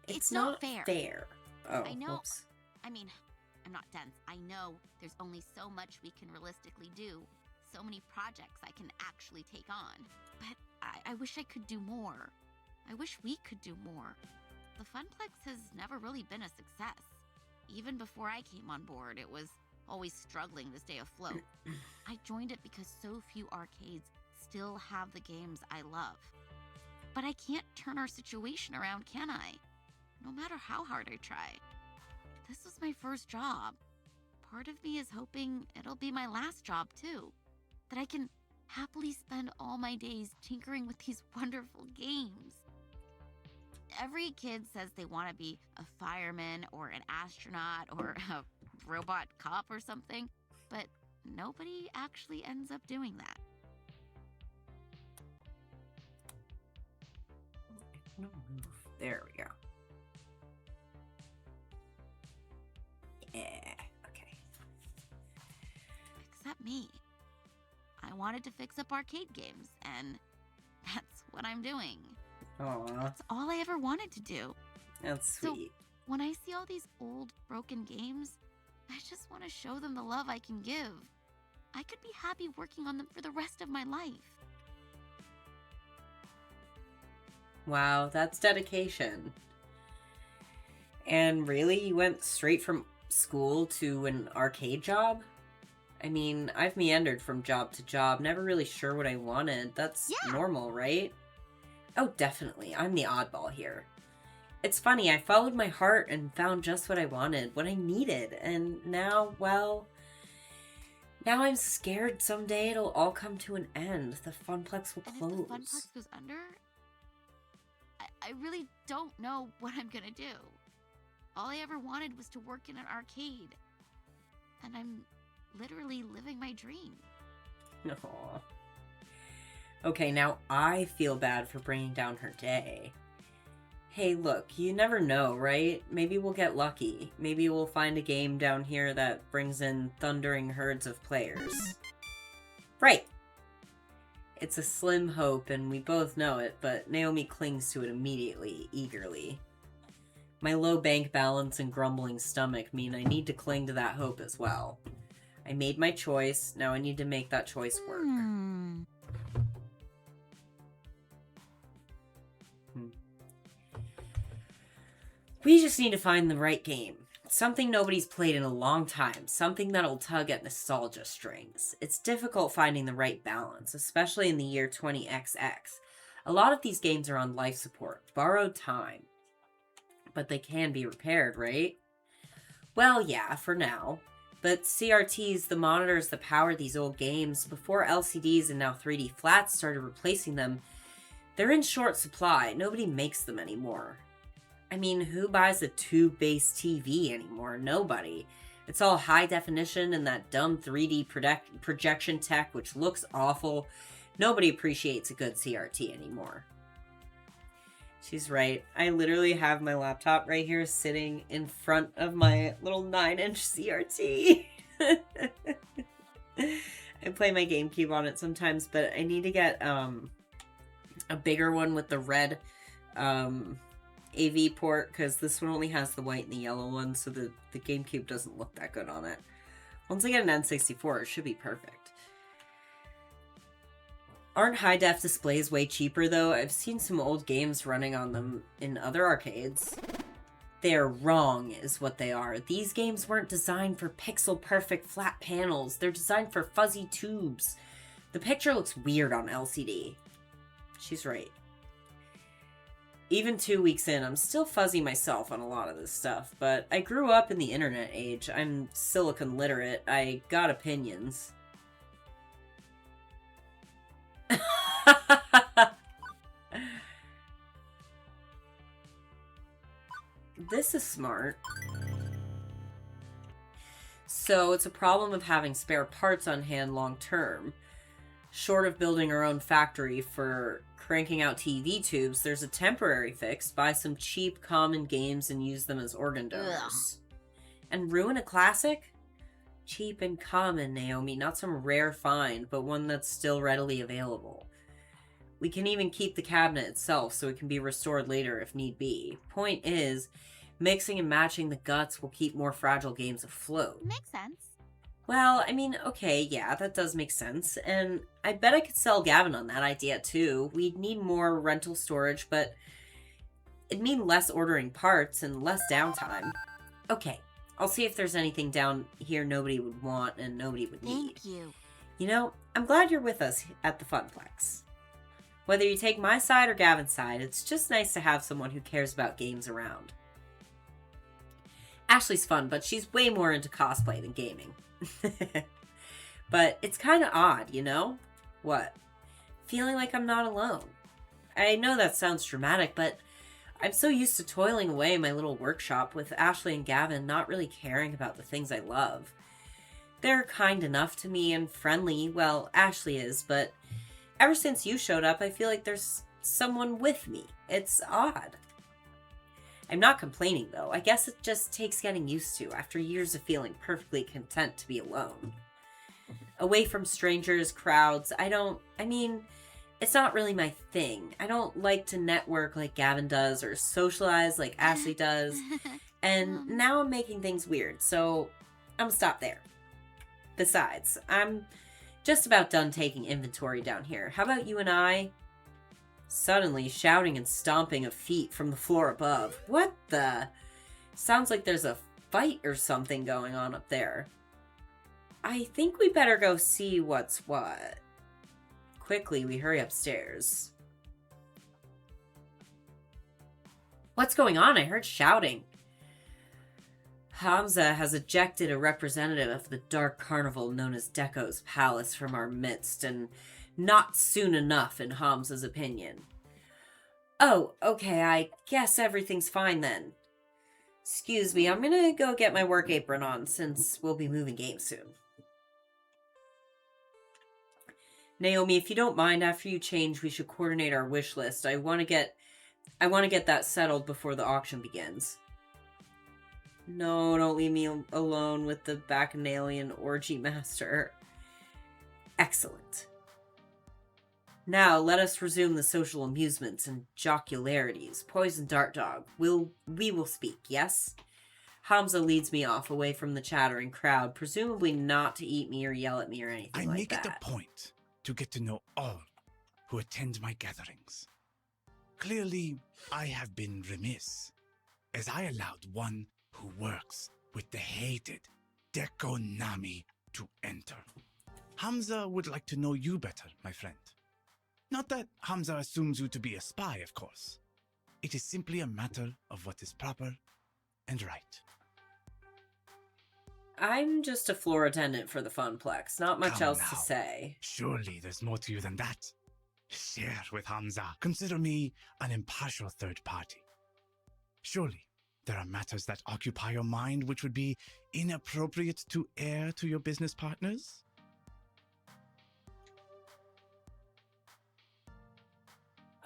It's not fair. Oh, I know. whoops. I mean, I'm not dense. I know there's only so much we can realistically do. So many projects I can actually take on. But I wish I could do more. I wish we could do more. The Funplex has never really been a success. Even before I came on board, it was always struggling to stay afloat. I joined it because so few arcades still have the games I love. But I can't turn our situation around, can I? No matter how hard I try. This was my first job. Part of me is hoping it'll be my last job, too. That I can happily spend all my days tinkering with these wonderful games. Every kid says they want to be a fireman or an astronaut or a robot cop or something, but nobody actually ends up doing that. There we go. Yeah, okay. Except me. I wanted to fix up arcade games, and that's what I'm doing. Aw, That's all I ever wanted to do. that's So- sweet. When I see all these old, broken games, I just want to show them the love I can give. I could be happy working on them for the rest of my life. Wow, that's dedication. And really, you went straight from school to an arcade job? I mean, I've meandered from job to job, never really sure what I wanted. That's Yeah. normal, right? Oh, definitely. I'm the oddball here. It's funny, I followed my heart and found just what I wanted, what I needed, and now, well, now I'm scared someday it'll all come to an end. The Funplex will And if close. the Funplex goes under, I really don't know what I'm gonna do. All I ever wanted was to work in an arcade. And I'm literally living my dream. Aw. Okay, now I feel bad for bringing down her day. Hey, look, you never know, right? Maybe we'll get lucky. Maybe we'll find a game down here that brings in thundering herds of players. Right. It's a slim hope, and we both know it, but Naomi clings to it immediately, eagerly. My low bank balance and grumbling stomach mean I need to cling to that hope as well. I made my choice, now I need to make that choice work. We just need to find the right game. Something nobody's played in a long time. Something that'll tug at nostalgia strings. It's difficult finding the right balance, especially in the year 20XX. A lot of these games are on life support, borrowed time. But they can be repaired, right? Well, yeah, for now. But CRTs, the monitors that power these old games, before LCDs and now 3D flats started replacing them, they're in short supply. Nobody makes them anymore. I mean, who buys a tube-based TV anymore? Nobody. It's all high definition and that dumb 3D projection tech, which looks awful. Nobody appreciates a good CRT anymore. She's right. I literally have my laptop right here sitting in front of my little 9-inch CRT. I play my GameCube on it sometimes, but I need to get a bigger one with the red AV port, because this one only has the white and the yellow one, so the GameCube doesn't look that good on it. Once I get an N64, it should be perfect. Aren't high-def displays way cheaper, though? I've seen some old games running on them in other arcades. They're wrong, is what they are. These games weren't designed for pixel-perfect flat panels. They're designed for fuzzy tubes. The picture looks weird on LCD. She's right. Even 2 weeks in, I'm still fuzzy myself on a lot of this stuff, but I grew up in the internet age. I'm silicon literate. I got opinions. this is smart. So it's a problem of having spare parts on hand long term. Short of building our own factory for cranking out TV tubes, there's a temporary fix. Buy some cheap, common games and use them as organ donors. And ruin a classic? Cheap and common, Naomi. Not some rare find, but one that's still readily available. We can even keep the cabinet itself so it can be restored later if need be. Point is, mixing and matching the guts will keep more fragile games afloat. Makes sense. Well, I mean, okay, yeah, that does make sense. And I bet I could sell Gavin on that idea, too. We'd need more rental storage, but it'd mean less ordering parts and less downtime. Okay, I'll see if there's anything down here nobody would want and nobody would need. Thank you. You know, I'm glad you're with us at the Funplex. Whether you take my side or Gavin's side, it's just nice to have someone who cares about games around. Ashley's fun, but she's way more into cosplay than gaming. But it's kind of odd, you know? What? Feeling like I'm not alone. I know that sounds dramatic, but I'm so used to toiling away in my little workshop with Ashley and Gavin not really caring about the things I love. They're kind enough to me and friendly, well, Ashley is, but ever since you showed up, I feel like there's someone with me. It's odd. I'm not complaining, though. I guess it just takes getting used to after years of feeling perfectly content to be alone. Away from strangers, crowds, it's not really my thing. I don't like to network like Gavin does or socialize like Ashley does. And now I'm making things weird, so I'm gonna stop there. Besides, I'm just about done taking inventory down here. How about you and I? Suddenly, shouting and stomping of feet from the floor above. What the? Sounds like there's a fight or something going on up there. I think we better go see what's what. Quickly, we hurry upstairs. What's going on? I heard shouting. Hamza has ejected a representative of the dark carnival known as Deco's Palace from our midst, and not soon enough, in Hamza's opinion. Oh, okay, I guess everything's fine then. Excuse me, I'm gonna go get my work apron on, since we'll be moving games soon. Naomi, if you don't mind, after you change, we should coordinate our wish list. I want to get that settled before the auction begins. No, don't leave me alone with the Bacchanalian orgy master. Excellent. Now, let us resume the social amusements and jocularities. Poison Dart Dog, we will speak, yes? Hamza leads me off, away from the chattering crowd, presumably not to eat me or yell at me or anything I like make that. it a point to get to know all who attend my gatherings. Clearly, I have been remiss, as I allowed one who works with the hated Deco Nami to enter. Hamza would like to know you better, my friend. Not that Hamza assumes you to be a spy, of course. It is simply a matter of what is proper and right. I'm just a floor attendant for the Funplex. Not much Come else to now. say. Surely there's more to you than that. Share with Hamza. Consider me an impartial third party. Surely there are matters that occupy your mind which would be inappropriate to air to your business partners?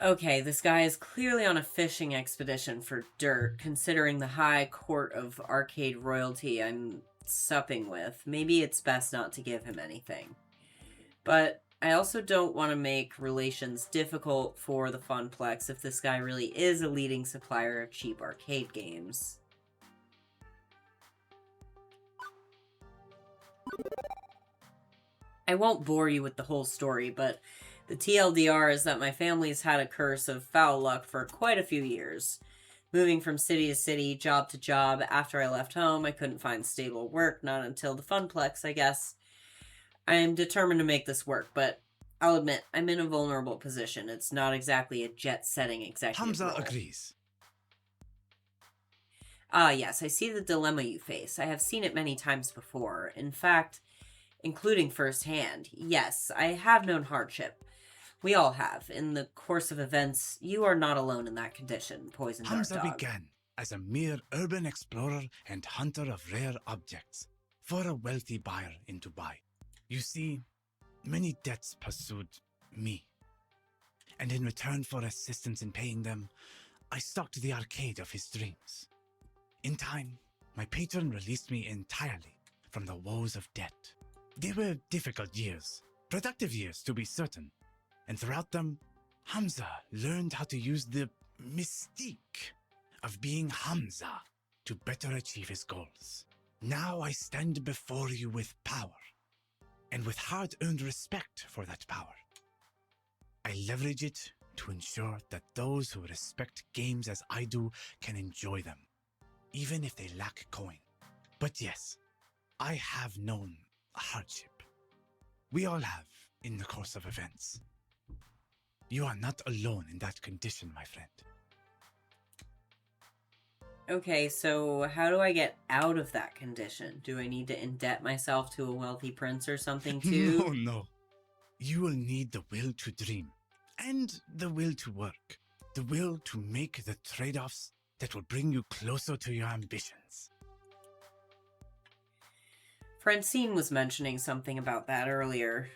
Okay, this guy is clearly on a fishing expedition for dirt, considering the high court of arcade royalty I'm supping with. Maybe it's best not to give him anything. But I also don't want to make relations difficult for the Funplex if this guy really is a leading supplier of cheap arcade games. I won't bore you with the whole story, but the TLDR is that my family's had a curse of foul luck for quite a few years. Moving from city to city, job to job, after I left home, I couldn't find stable work, not until the Funplex, I guess. I am determined to make this work, but I'll admit, I'm in a vulnerable position. It's not exactly a jet-setting executive Hamza role. agrees. Ah, yes, I see the dilemma you face. I have seen it many times before. In fact, including firsthand. Yes, I have known hardship. We all have. In the course of events, you are not alone in that condition, Poison Dart Hamza Dog. began as a mere urban explorer and hunter of rare objects for a wealthy buyer in Dubai. You see, many debts pursued me, and in return for assistance in paying them, I stocked the arcade of his dreams. In time, my patron released me entirely from the woes of debt. They were difficult years, productive years to be certain, and throughout them, Hamza learned how to use the mystique of being Hamza to better achieve his goals. Now I stand before you with power, and with hard-earned respect for that power. I leverage it to ensure that those who respect games as I do can enjoy them, even if they lack coin. But yes, I have known hardship. We all have in the course of events. You are not alone in that condition, my friend. Okay, so how do I get out of that condition? Do I need to indebt myself to a wealthy prince or something too? No. You will need the will to dream, and the will to work. The will to make the trade-offs that will bring you closer to your ambitions. Francine was mentioning something about that earlier.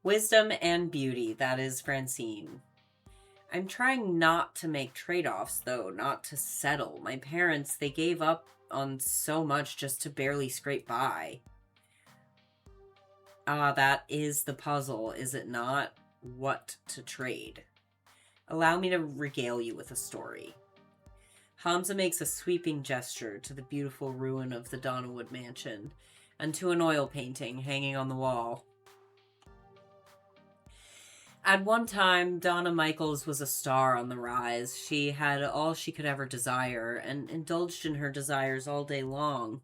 Wisdom and beauty, that is Francine. I'm trying not to make trade-offs, though, not to settle. My parents, they gave up on so much just to barely scrape by. Ah, that is the puzzle, is it not? What to trade. Allow me to regale you with a story. Hamza makes a sweeping gesture to the beautiful ruin of the Donnawood mansion, and to an oil painting hanging on the wall. At one time, Donna Michaels was a star on the rise. She had all she could ever desire, and indulged in her desires all day long.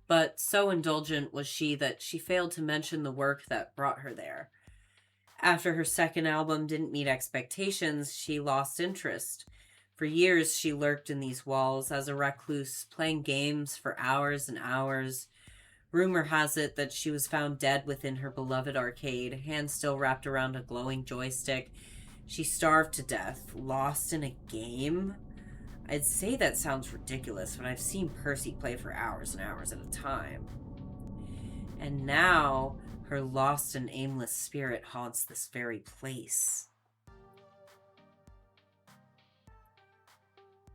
But so indulgent was she that she failed to mention the work that brought her there. After her second album didn't meet expectations, she lost interest. For years, she lurked in these walls as a recluse, playing games for hours and hours. Rumor has it that she was found dead within her beloved arcade, hands still wrapped around a glowing joystick. She starved to death, lost in a game? I'd say that sounds ridiculous, but I've seen Percy play for hours and hours at a time. And now, her lost and aimless spirit haunts this very place.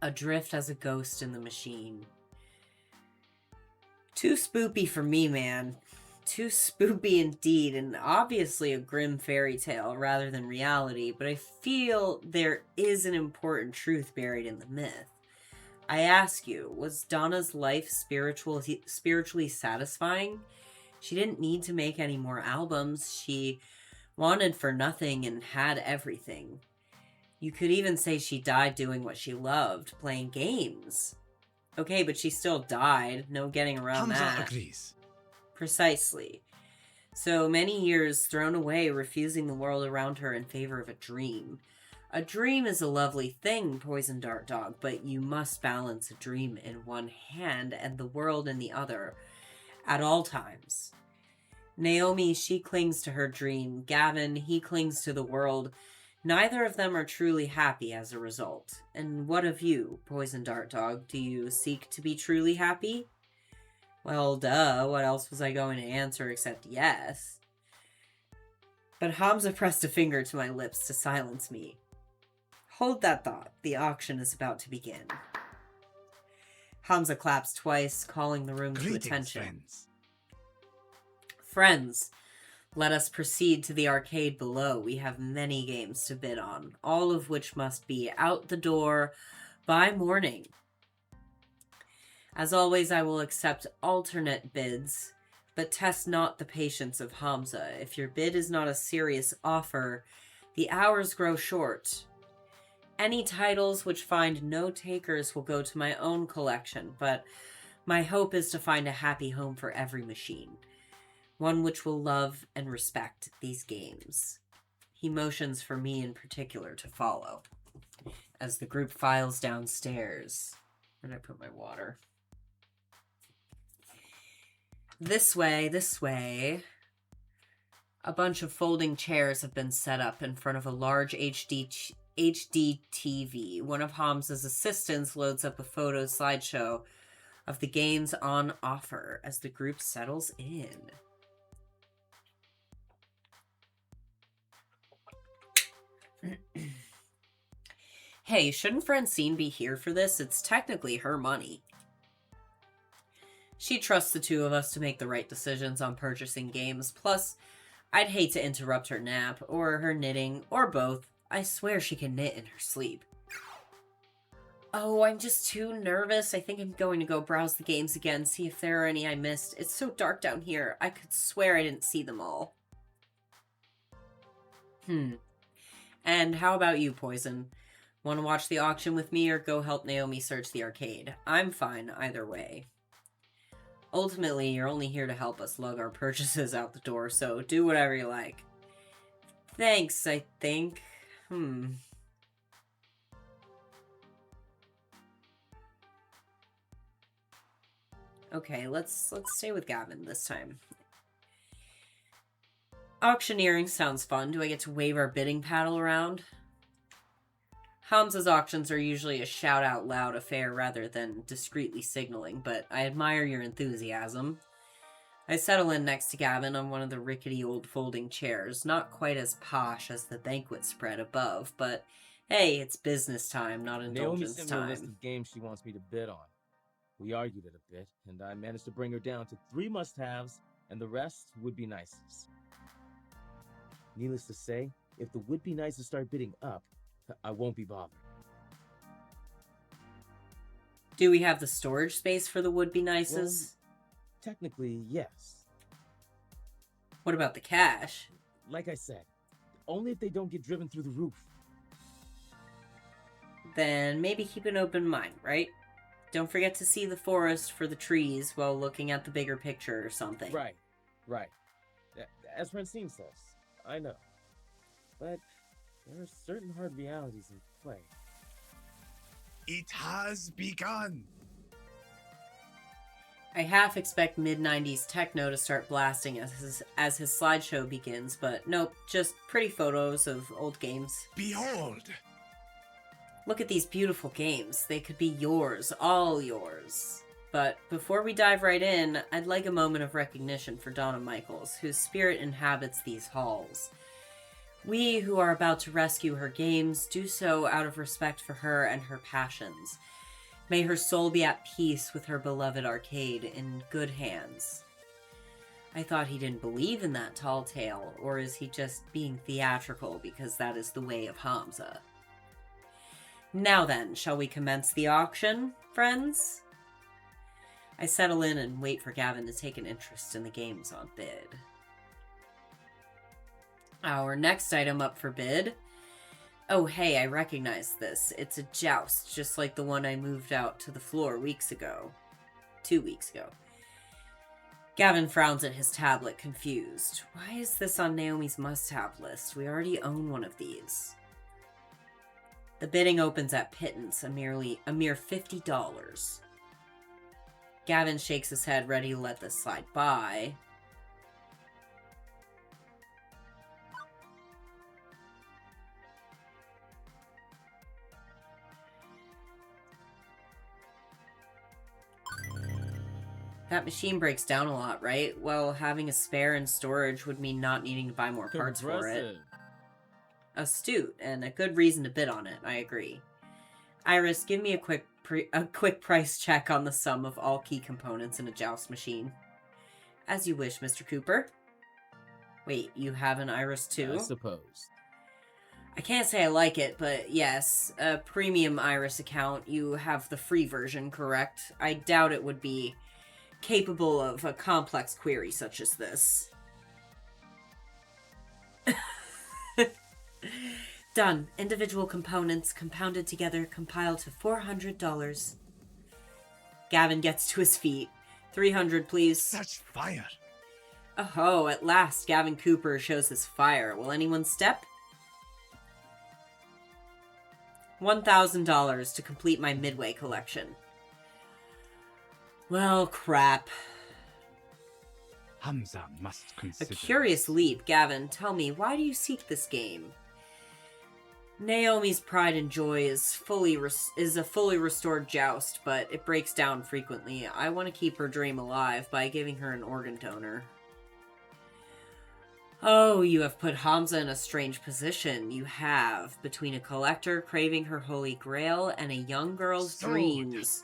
Adrift as a ghost in the machine. Too spoopy for me, man. Too spoopy indeed, and obviously a grim fairy tale rather than reality, but I feel there is an important truth buried in the myth. I ask you, was Donna's life spiritually satisfying? She didn't need to make any more albums. She wanted for nothing and had everything. You could even say she died doing what she loved, playing games. Okay, but she still died. No getting around Hamza that. agrees. Precisely. So many years thrown away, refusing the world around her in favor of a dream. A dream is a lovely thing, Poison Dart Dog, but you must balance a dream in one hand and the world in the other, at all times. Naomi, she clings to her dream. Gavin, he clings to the world. Neither of them are truly happy as a result. And what of you, Poison Dart Dog? Do you seek to be truly happy? Well, duh, what else was I going to answer except yes? But Hamza pressed a finger to my lips to silence me. Hold that thought. The auction is about to begin. Hamza claps twice, calling the room to attention. Friends. Friends, let us proceed to the arcade below. We have many games to bid on, all of which must be out the door by morning. As always, I will accept alternate bids, but test not the patience of Hamza. If your bid is not a serious offer, the hours grow short. Any titles which find no takers will go to my own collection, but my hope is to find a happy home for every machine. One which will love and respect these games. He motions for me in particular to follow. As the group files downstairs. Where did I put my water? This way, this way. A bunch of folding chairs have been set up in front of a large HD HD TV. One of Hamza's assistants loads up a photo slideshow of the games on offer as the group settles in. Hey, shouldn't Francine be here for this? It's technically her money. She trusts the two of us to make the right decisions on purchasing games. Plus, I'd hate to interrupt her nap, or her knitting, or both. I swear she can knit in her sleep. Oh, I'm just too nervous. I think I'm going to go browse the games again, see if there are any I missed. It's so dark down here. I could swear I didn't see them all. And how about you, Poison? Want to watch the auction with me or go help Naomi search the arcade? I'm fine either way. Ultimately, you're only here to help us lug our purchases out the door, so do whatever you like. Thanks, I think. Okay, let's stay with Gavin this time. Auctioneering sounds fun. Do I get to wave our bidding paddle around? Hamza's auctions are usually a shout-out-loud affair rather than discreetly signaling, but I admire your enthusiasm. I settle in next to Gavin on one of the rickety old folding chairs, not quite as posh as the banquet spread above, but hey, it's business time, not indulgence Naomi sent me a list time. of games she wants me to bid on. We argued it a bit, and I managed to bring her down to 3 must-haves, and the rest would-be-nices. Needless to say, if the would-be-nices start bidding up, I won't be bothered. Do we have the storage space for the would-be-nices? Well, technically, yes. What about the cash? Like I said, only if they don't get driven through the roof. Then maybe keep an open mind, right? Don't forget to see the forest for the trees while looking at the bigger picture or something. Right. As Francine says, I know. But there are certain hard realities in play. It has begun. I half expect mid-90s techno to start blasting as his slideshow begins, but nope, just pretty photos of old games. Behold! Look at these beautiful games. They could be yours, all yours. But before we dive right in, I'd like a moment of recognition for Donna Michaels, whose spirit inhabits these halls. We who are about to rescue her games do so out of respect for her and her passions. May her soul be at peace with her beloved arcade in good hands. I thought he didn't believe in that tall tale, or is he just being theatrical because that is the way of Hamza? Now then, shall we commence the auction, friends? I settle in and wait for Gavin to take an interest in the games on bid. Our next item up for bid. Oh hey, I recognize this. It's a joust, just like the one I moved out to the floor 2 weeks ago. Gavin frowns at his tablet, confused. Why is this on Naomi's must-have list? We already own one of these. The bidding opens at pittance, a mere $50. Gavin shakes his head, ready to let this slide by. That machine breaks down a lot, right? Well, having a spare in storage would mean not needing to buy more parts for it. Astute, and a good reason to bid on it, I agree. Iris, give me a quick price check on the sum of all key components in a joust machine. As you wish, Mr. Cooper. Wait, you have an Iris too? I suppose. I can't say I like it, but yes, a premium Iris account. You have the free version, correct? I doubt it would be capable of a complex query such as this. Done. Individual components compounded together compile to $400. Gavin gets to his feet. $300, please. Such fire. Oh, at last Gavin Cooper shows his fire. Will anyone step? $1,000 to complete my Midway collection. Well, crap. Hamza must A consider. curious leap, Gavin. Tell me, why do you seek this game? Naomi's pride and joy is a fully restored joust, but it breaks down frequently. I want to keep her dream alive by giving her an organ donor. Oh, you have put Hamza in a strange position. You have, between a collector craving her holy grail and a young girl's dreams.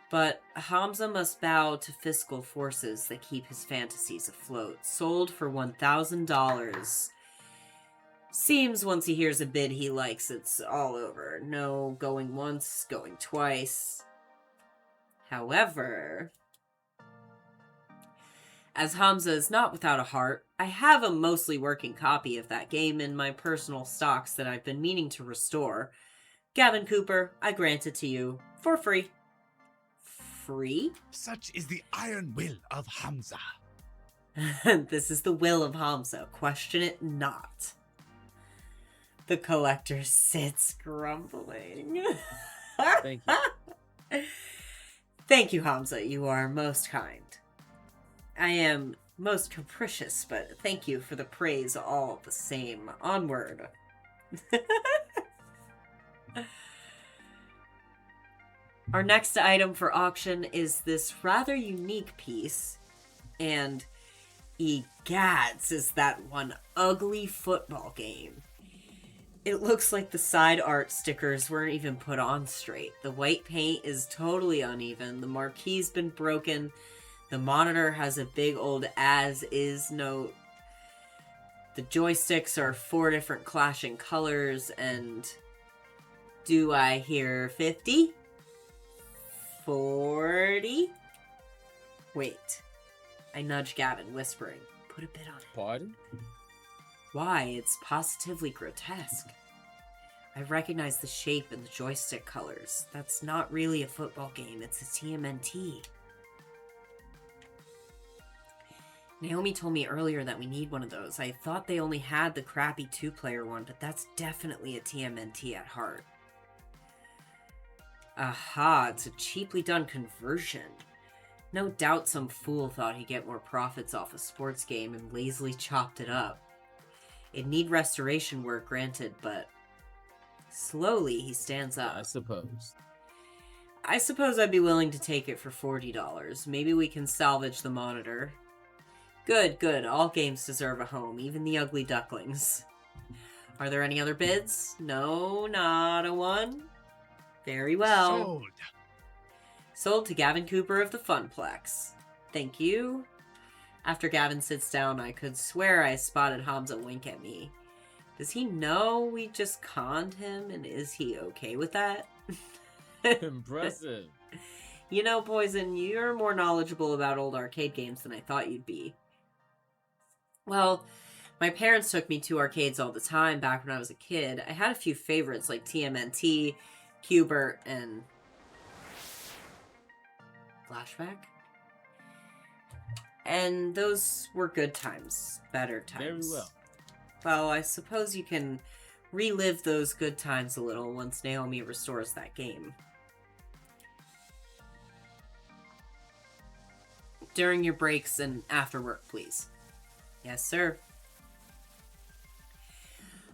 But Hamza must bow to fiscal forces that keep his fantasies afloat. Sold for $1,000. Seems once he hears a bid he likes, it's all over. No going once, going twice. However, as Hamza is not without a heart, I have a mostly working copy of that game in my personal stocks that I've been meaning to restore. Gavin Cooper, I grant it to you for free. Free? Such is the iron will of Hamza. This is the will of Hamza. Question it not. The collector sits grumbling. Thank you. Thank you, Hamza. You are most kind. I am most capricious, but thank you for the praise all the same. Onward. Our next item for auction is this rather unique piece, and egads, is that one ugly football game. It looks like the side art stickers weren't even put on straight. The white paint is totally uneven. The marquee's been broken. The monitor has a big old as-is note. The joysticks are 4 different clashing colors, and do I hear 50? 40? Wait. I nudge Gavin, whispering, put a bit on it. Pardon? Why, it's positively grotesque. I recognize the shape and the joystick colors. That's not really a football game, it's a TMNT. Naomi told me earlier that we need one of those. I thought they only had the crappy 2-player one, but that's definitely a TMNT at heart. Aha, it's a cheaply done conversion. No doubt some fool thought he'd get more profits off a sports game and lazily chopped it up. It'd need restoration work, granted, but slowly he stands up. I suppose I'd be willing to take it for $40. Maybe we can salvage the monitor. Good, good. All games deserve a home, even the ugly ducklings. Are there any other bids? No, not a one. Very well. Sold. Sold to Gavin Cooper of the Funplex. Thank you. After Gavin sits down, I could swear I spotted Hamza wink at me. Does he know we just conned him, and is he okay with that? Impressive. You know, Poison, you're more knowledgeable about old arcade games than I thought you'd be. Well, my parents took me to arcades all the time back when I was a kid. I had a few favorites like TMNT, Qbert, and Flashback. And those were good times. Better times. Very well. Well, I suppose you can relive those good times a little once Naomi restores that game. During your breaks and after work, please. Yes, sir.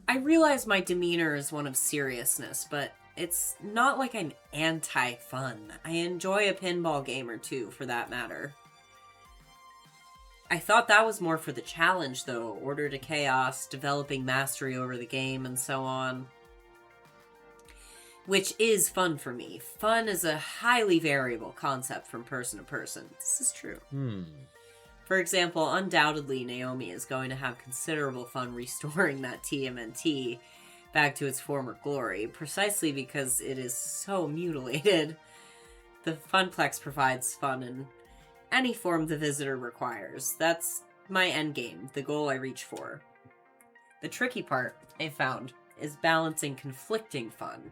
I realize my demeanor is one of seriousness, but it's not like I'm anti-fun. I enjoy a pinball game or two, for that matter. I thought that was more for the challenge, though. Order to chaos, developing mastery over the game, and so on. Which is fun for me. Fun is a highly variable concept from person to person. This is true. For example, undoubtedly Naomi is going to have considerable fun restoring that TMNT back to its former glory, precisely because it is so mutilated. The Funplex provides fun in any form the visitor requires. That's my endgame, the goal I reach for. The tricky part, I found, is balancing conflicting fun,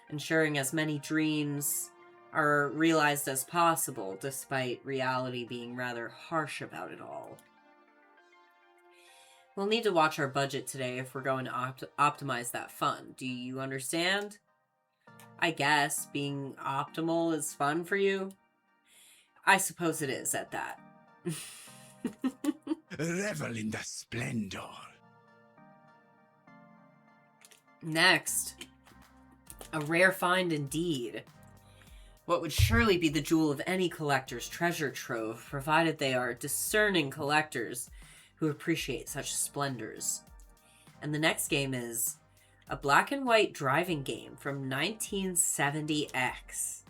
ensuring as many dreams are realized as possible, despite reality being rather harsh about it all. We'll need to watch our budget today if we're going to optimize that fun. Do you understand? I guess being optimal is fun for you? I suppose it is at that. Revel in the splendor. Next, a rare find indeed. What would surely be the jewel of any collector's treasure trove, provided they are discerning collectors who appreciate such splendors. And the next game is a black and white driving game from 1970X.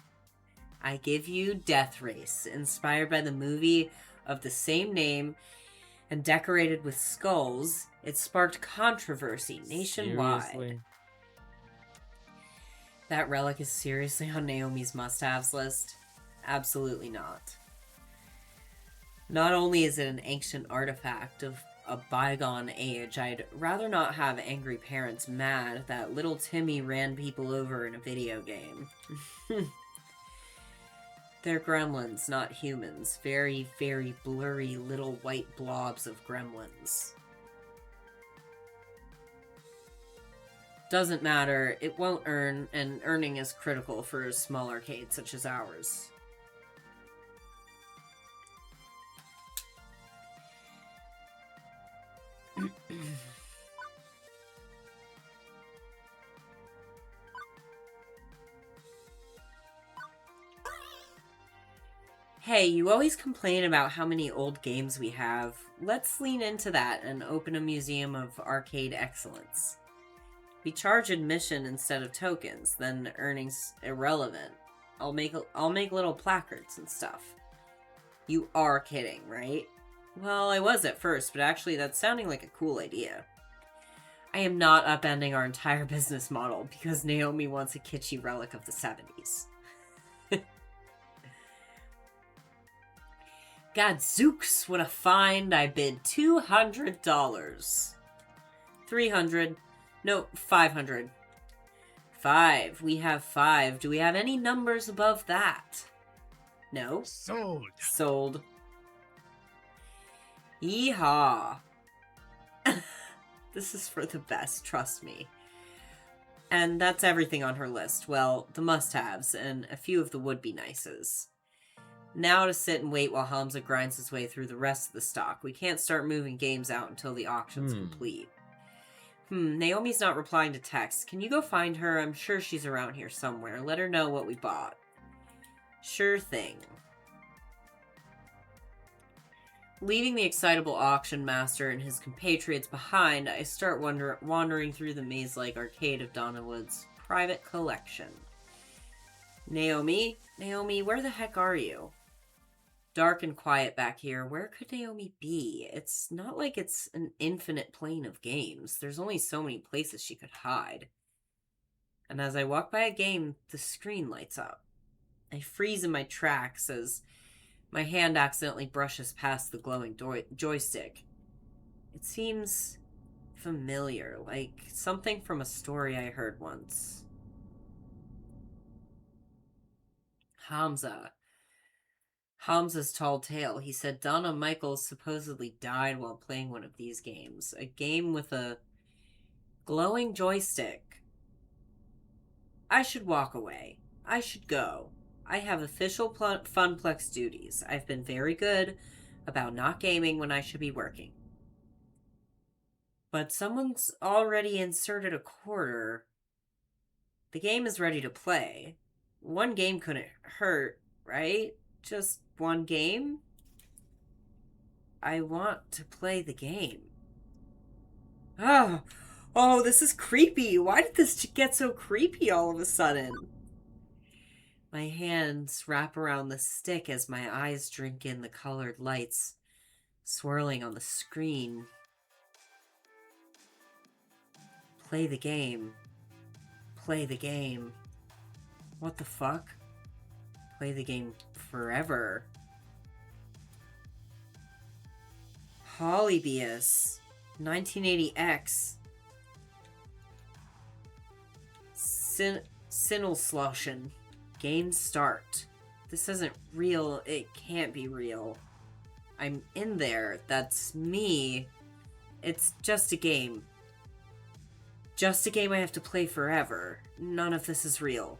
I give you Death Race, inspired by the movie of the same name and decorated with skulls. It sparked controversy nationwide. Seriously? That relic is seriously on Naomi's must-haves list? Absolutely not. Not only is it an ancient artifact of a bygone age, I'd rather not have angry parents mad that little Timmy ran people over in a video game. They're gremlins, not humans. Very, very blurry little white blobs of gremlins. Doesn't matter, it won't earn, and earning is critical for a small arcade such as ours. Hey, you always complain about how many old games we have. Let's lean into that and open a museum of arcade excellence. We charge admission instead of tokens, then earnings irrelevant. I'll make little placards and stuff. You are kidding, right? Well, I was at first, but actually that's sounding like a cool idea. I am not upending our entire business model because Naomi wants a kitschy relic of the 70s. Gadzooks, what a find. I bid $200. 300. No, 500. 5. We have 5. Do we have any numbers above that? No. Sold. Sold. Yeehaw. This is for the best, trust me. And that's everything on her list. Well, the must-haves and a few of the would-be-nices. Now to sit and wait while Hamza grinds his way through the rest of the stock. We can't start moving games out until the auction's complete. Naomi's not replying to texts. Can you go find her? I'm sure she's around here somewhere. Let her know what we bought. Sure thing. Leaving the excitable auction master and his compatriots behind, I start wandering through the maze-like arcade of Donna Wood's private collection. Naomi, where the heck are you? Dark and quiet back here. Where could Naomi be? It's not like it's an infinite plane of games. There's only so many places she could hide. And as I walk by a game, the screen lights up. I freeze in my tracks as my hand accidentally brushes past the glowing joystick. It seems familiar, like something from a story I heard once. Hamza's tall tale. He said Donna Michaels supposedly died while playing one of these games. A game with a glowing joystick. I should walk away. I should go. I have official Funplex duties. I've been very good about not gaming when I should be working. But someone's already inserted a quarter. The game is ready to play. One game couldn't hurt, right? Just one game? I want to play the game. Oh, this is creepy. Why did this get so creepy all of a sudden? My hands wrap around the stick as my eyes drink in the colored lights swirling on the screen. Play the game. Play the game. What the fuck? Play the game forever. Polybius. 1980X. Sinnelsloshen. Game start. This isn't real. It can't be real. I'm in there. That's me. It's just a game. Just a game I have to play forever. None of this is real.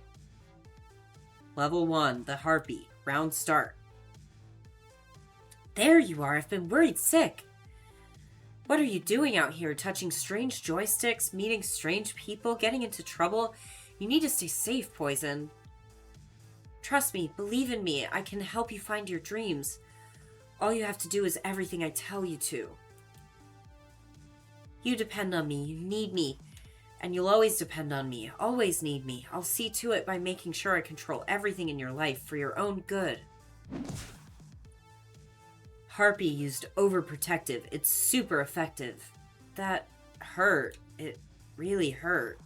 Level 1, the Harpy. Round start. There you are. I've been worried sick. What are you doing out here? Touching strange joysticks, meeting strange people, getting into trouble? You need to stay safe, Poison. Trust me, believe in me. I can help you find your dreams. All you have to do is everything I tell you to. You depend on me. You need me. And you'll always depend on me. Always need me. I'll see to it by making sure I control everything in your life for your own good. Harpy used overprotective. It's super effective. That hurt. It really hurt.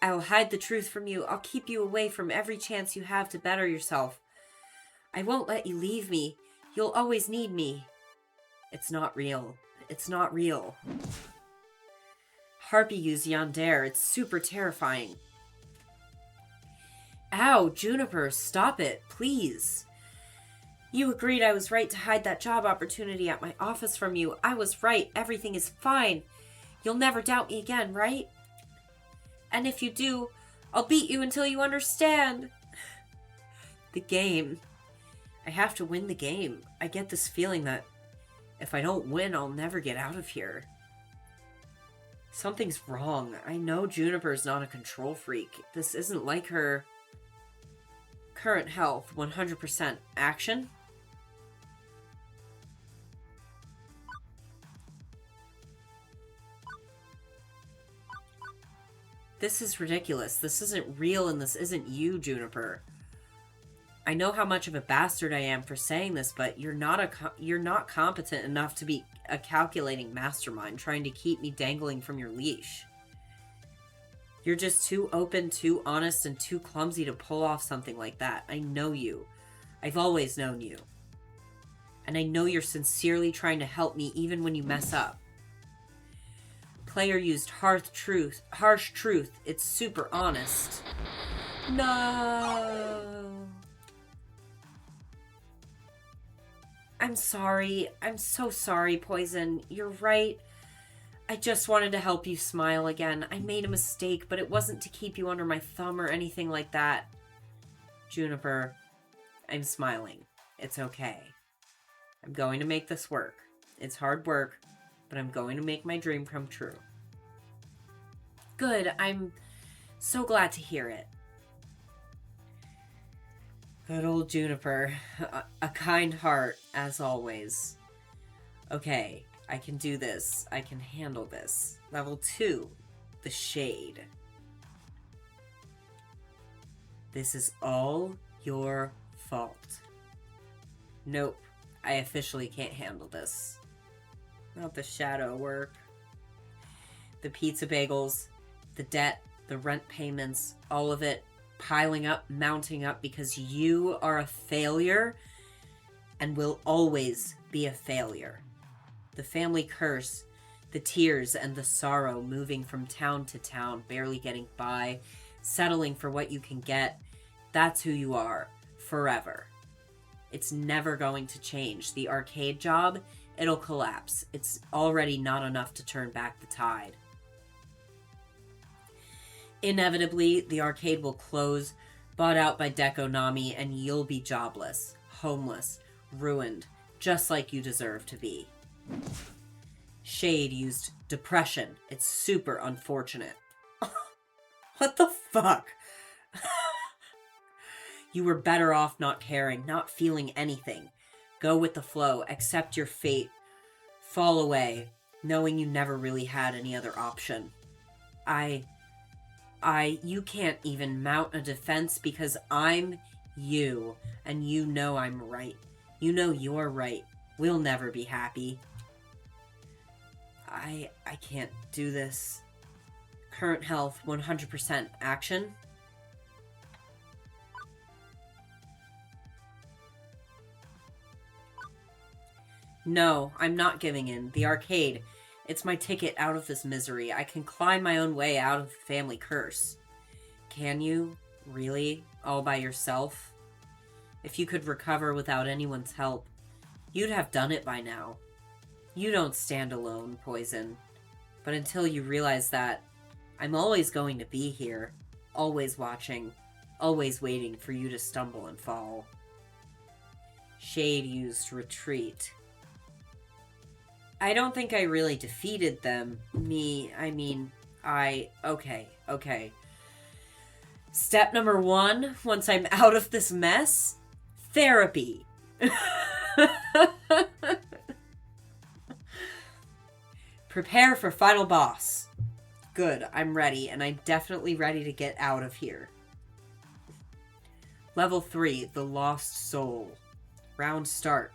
I will hide the truth from you. I'll keep you away from every chance you have to better yourself. I won't let you leave me. You'll always need me. It's not real. It's not real. Harpy used Yandere. It's super terrifying. Ow, Juniper, stop it, please. You agreed I was right to hide that job opportunity at my office from you. I was right. Everything is fine. You'll never doubt me again, right? And if you do, I'll beat you until you understand. The game. I have to win the game. I get this feeling that if I don't win, I'll never get out of here. Something's wrong. I know Juniper's not a control freak. This isn't like her. Current health, 100%. Action? This is ridiculous. This isn't real and this isn't you, Juniper. I know how much of a bastard I am for saying this, but you're not competent enough to be a calculating mastermind trying to keep me dangling from your leash. You're just too open, too honest, and too clumsy to pull off something like that. I know you. I've always known you. And I know you're sincerely trying to help me even when you mess up. Player used harsh truth. It's super honest. No. I'm sorry. I'm so sorry, Poison. You're right. I just wanted to help you smile again. I made a mistake, but it wasn't to keep you under my thumb or anything like that. Juniper, I'm smiling. It's okay. I'm going to make this work. It's hard work, but I'm going to make my dream come true. Good. I'm so glad to hear it. Good old Juniper. A kind heart, as always. Okay, I can do this. I can handle this. Level 2, the Shade. This is all your fault. Nope, I officially can't handle this. Not the shadow work. The pizza bagels, the debt, the rent payments, all of it piling up, mounting up because you are a failure and will always be a failure. The family curse, the tears and the sorrow moving from town to town, barely getting by, settling for what you can get, that's who you are, forever. It's never going to change. The arcade job, it'll collapse. It's already not enough to turn back the tide. Inevitably, the arcade will close, bought out by Dekonami, and you'll be jobless, homeless, ruined, just like you deserve to be. Shade used depression. It's super unfortunate. What the fuck? You were better off not caring, not feeling anything. Go with the flow, accept your fate, fall away, knowing you never really had any other option. You can't even mount a defense because I'm you, and you know I'm right. You know you're right. We'll never be happy. I can't do this. Current health, 100%. Action? No, I'm not giving in. The arcade. It's my ticket out of this misery. I can climb my own way out of the family curse. Can you? Really? All by yourself? If you could recover without anyone's help, you'd have done it by now. You don't stand alone, Poison. But until you realize that, I'm always going to be here. Always watching. Always waiting for you to stumble and fall. Shade used retreat. I don't think I really defeated them. Okay. Step number 1, once I'm out of this mess, therapy. Prepare for final boss. Good, I'm ready, and I'm definitely ready to get out of here. Level 3, the Lost Soul. Round start.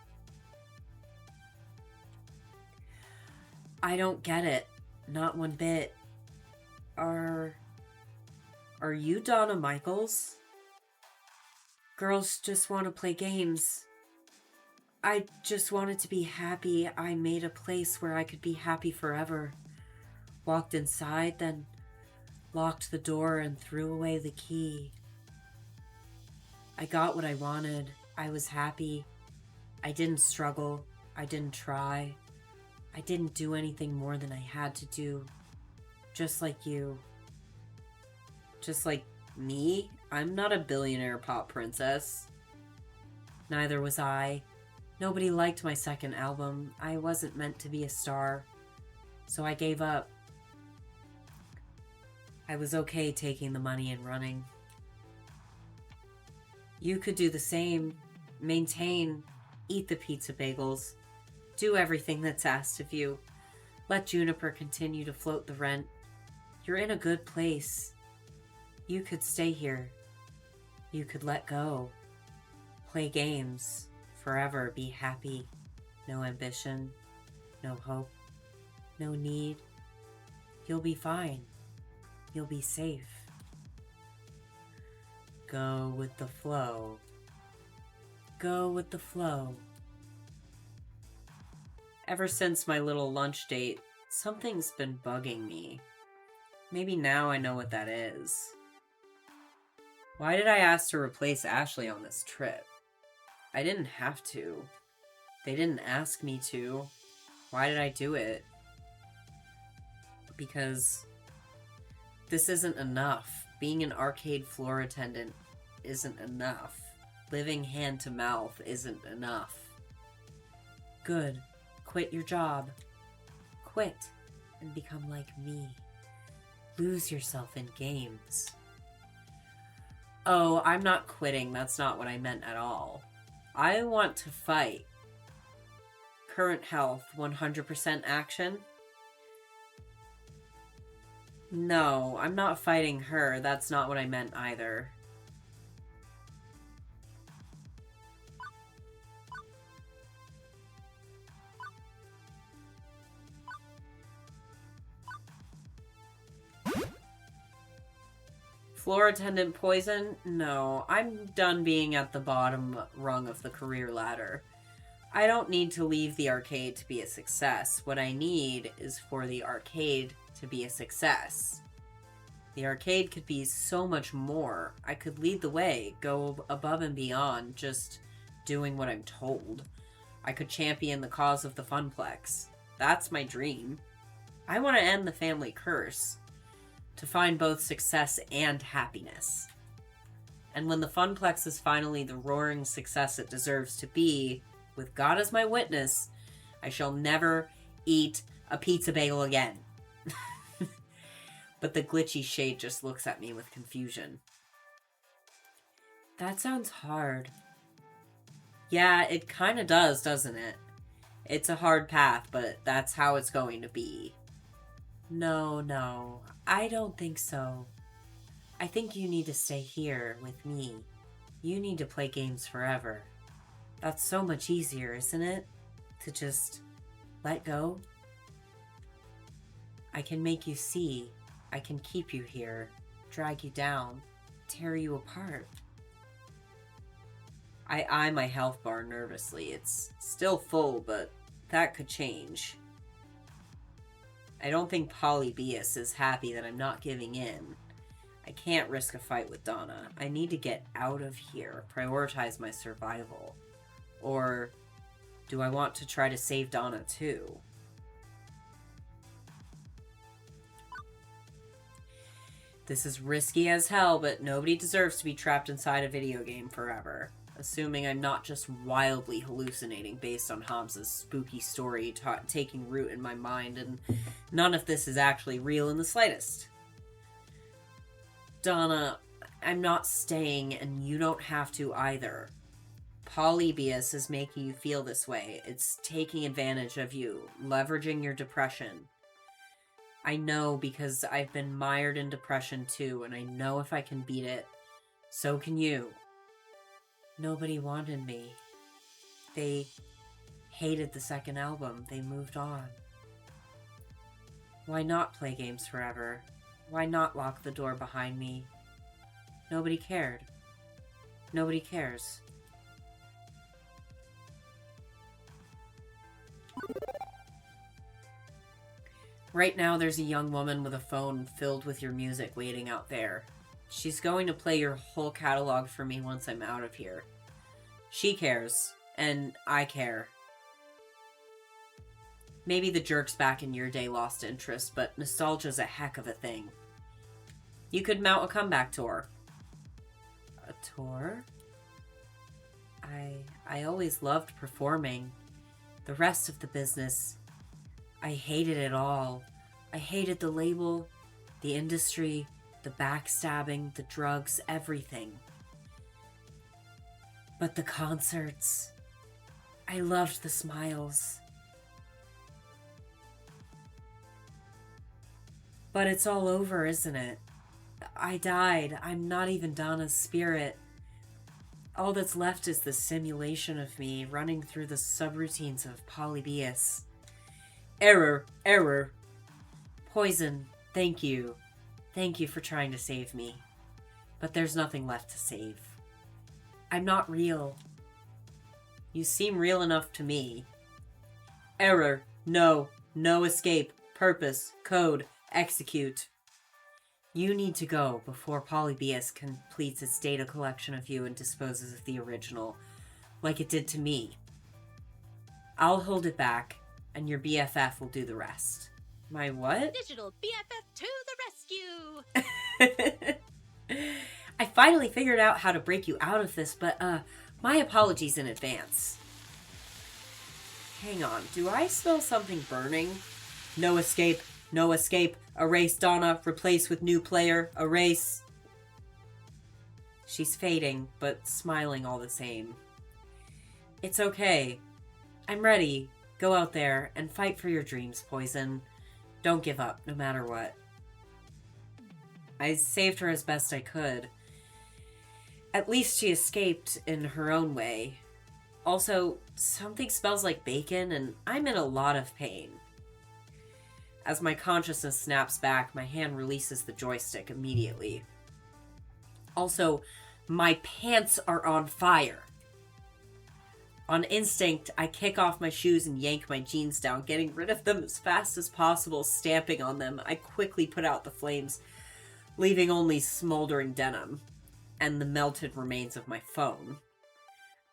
I don't get it. Not one bit. Are you Donna Michaels? Girls just want to play games. I just wanted to be happy. I made a place where I could be happy forever. Walked inside, then locked the door and threw away the key. I got what I wanted. I was happy. I didn't struggle. I didn't try. I didn't do anything more than I had to do. Just like you. Just like me? I'm not a billionaire pop princess. Neither was I. Nobody liked my second album. I wasn't meant to be a star. So I gave up. I was okay taking the money and running. You could do the same. Maintain. Eat the pizza bagels. Do everything that's asked of you. Let Juniper continue to float the rent. You're in a good place. You could stay here. You could let go. Play games. Forever be happy. No ambition. No hope. No need. You'll be fine. You'll be safe. Go with the flow. Go with the flow. Ever since my little lunch date, something's been bugging me. Maybe now I know what that is. Why did I ask to replace Ashley on this trip? I didn't have to. They didn't ask me to. Why did I do it? Because this isn't enough. Being an arcade floor attendant isn't enough. Living hand to mouth isn't enough. Good. Quit your job. Quit and become like me. Lose yourself in games. Oh, I'm not quitting. That's not what I meant at all. I want to fight. Current health, 100% action. No, I'm not fighting her. That's not what I meant either. Floor attendant poison? No, I'm done being at the bottom rung of the career ladder. I don't need to leave the arcade to be a success. What I need is for the arcade to be a success. The arcade could be so much more. I could lead the way, go above and beyond just doing what I'm told. I could champion the cause of the Funplex. That's my dream. I want to end the family curse. To find both success and happiness. And when the Funplex is finally the roaring success it deserves to be, with God as my witness, I shall never eat a pizza bagel again. But the glitchy shade just looks at me with confusion. That sounds hard. Yeah, it kinda does, doesn't it? It's a hard path, but that's how it's going to be. No, I don't think so. I think you need to stay here with me. You need to play games forever. That's so much easier, isn't it? To just let go. I can make you see. I can keep you here, drag you down, tear you apart. I eye my health bar nervously. It's still full, but that could change. I don't think Polybius is happy that I'm not giving in. I can't risk a fight with Donna. I need to get out of here, prioritize my survival. Or do I want to try to save Donna too? This is risky as hell, but nobody deserves to be trapped inside a video game forever. assuming I'm not just wildly hallucinating based on Hamza's spooky story taking root in my mind, and none of this is actually real in the slightest. Donna, I'm not staying, and you don't have to either. Polybius is making you feel this way. It's taking advantage of you, leveraging your depression. I know because I've been mired in depression too, and I know if I can beat it, so can you. Nobody wanted me. They hated the second album. They moved on. Why not play games forever? Why not lock the door behind me? Nobody cared. Nobody cares. Right now, there's a young woman with a phone filled with your music waiting out there. She's going to play your whole catalog for me once I'm out of here. She cares, and I care. Maybe the jerks back in your day lost interest, but nostalgia's a heck of a thing. You could mount a comeback tour. A tour? I always loved performing. The rest of the business, I hated it all. I hated the label, the industry, the backstabbing, the drugs, everything. But the concerts, I loved the smiles. But it's all over, isn't it? I died. I'm not even Donna's spirit. All that's left is the simulation of me running through the subroutines of Polybius. Error, error. Poison, thank you. Thank you for trying to save me. But there's nothing left to save. I'm not real. You seem real enough to me. Error, no, no escape, purpose, code, execute. You need to go before Polybius completes its data collection of you and disposes of the original, like it did to me. I'll hold it back, and your BFF will do the rest. My what? Digital BFF to the rescue! I finally figured out how to break you out of this, but, my apologies in advance. Hang on, do I smell something burning? No escape, no escape. Erase Donna, replace with new player, erase. She's fading, but smiling all the same. It's okay. I'm ready. Go out there and fight for your dreams, Poison. Don't give up, no matter what. I saved her as best I could. At least she escaped in her own way. Also, something smells like bacon, and I'm in a lot of pain. As my consciousness snaps back, my hand releases the joystick immediately. Also, my pants are on fire. On instinct, I kick off my shoes and yank my jeans down, getting rid of them as fast as possible, stamping on them. I quickly put out the flames, leaving only smoldering denim and the melted remains of my phone.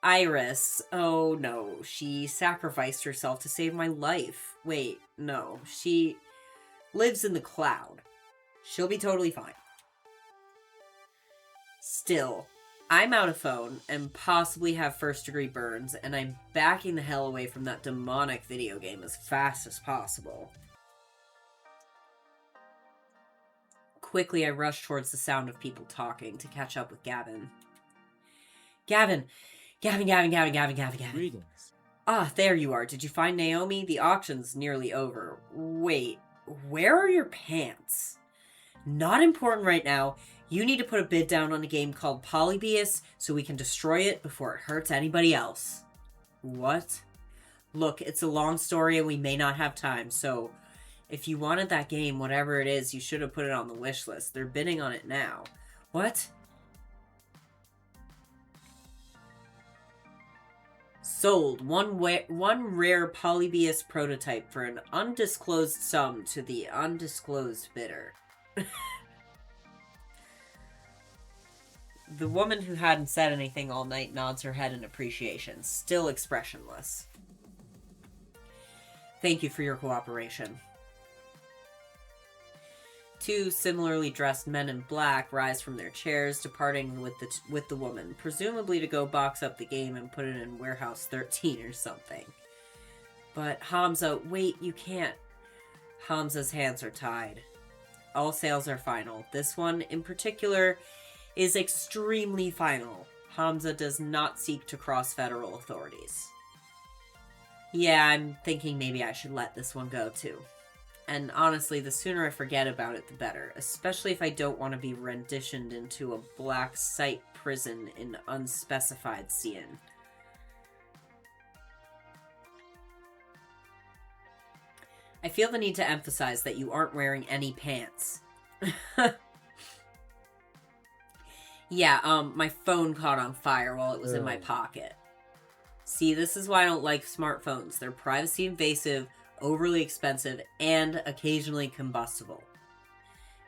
Iris, oh no, she sacrificed herself to save my life. Wait, no, she lives in the cloud. She'll be totally fine. Still, I'm out of phone and possibly have first-degree burns, and I'm backing the hell away from that demonic video game as fast as possible. Quickly, I rush towards the sound of people talking to catch up with Gavin. Gavin! Greetings. Ah, there you are. Did you find Naomi? The auction's nearly over. Wait, where are your pants? Not important right now. You need to put a bid down on a game called Polybius so we can destroy it before it hurts anybody else. What? Look, it's a long story and we may not have time, so if you wanted that game, whatever it is, you should have put it on the wish list. They're bidding on it now. What? Sold one rare Polybius prototype for an undisclosed sum to the undisclosed bidder. The woman who hadn't said anything all night nods her head in appreciation, still expressionless. Thank you for your cooperation. Two similarly dressed men in black rise from their chairs, departing with the woman, presumably to go box up the game and put it in Warehouse 13 or something. But Hamza, wait, you can't. Hamza's hands are tied. All sales are final. This one, in particular, is extremely final. Hamza does not seek to cross federal authorities. Yeah, I'm thinking maybe I should let this one go, too. And honestly, the sooner I forget about it, the better. Especially if I don't want to be renditioned into a black site prison in unspecified scene. I feel the need to emphasize that you aren't wearing any pants. Yeah, my phone caught on fire while it was in my pocket. See, this is why I don't like smartphones. They're privacy invasive, overly expensive, and occasionally combustible.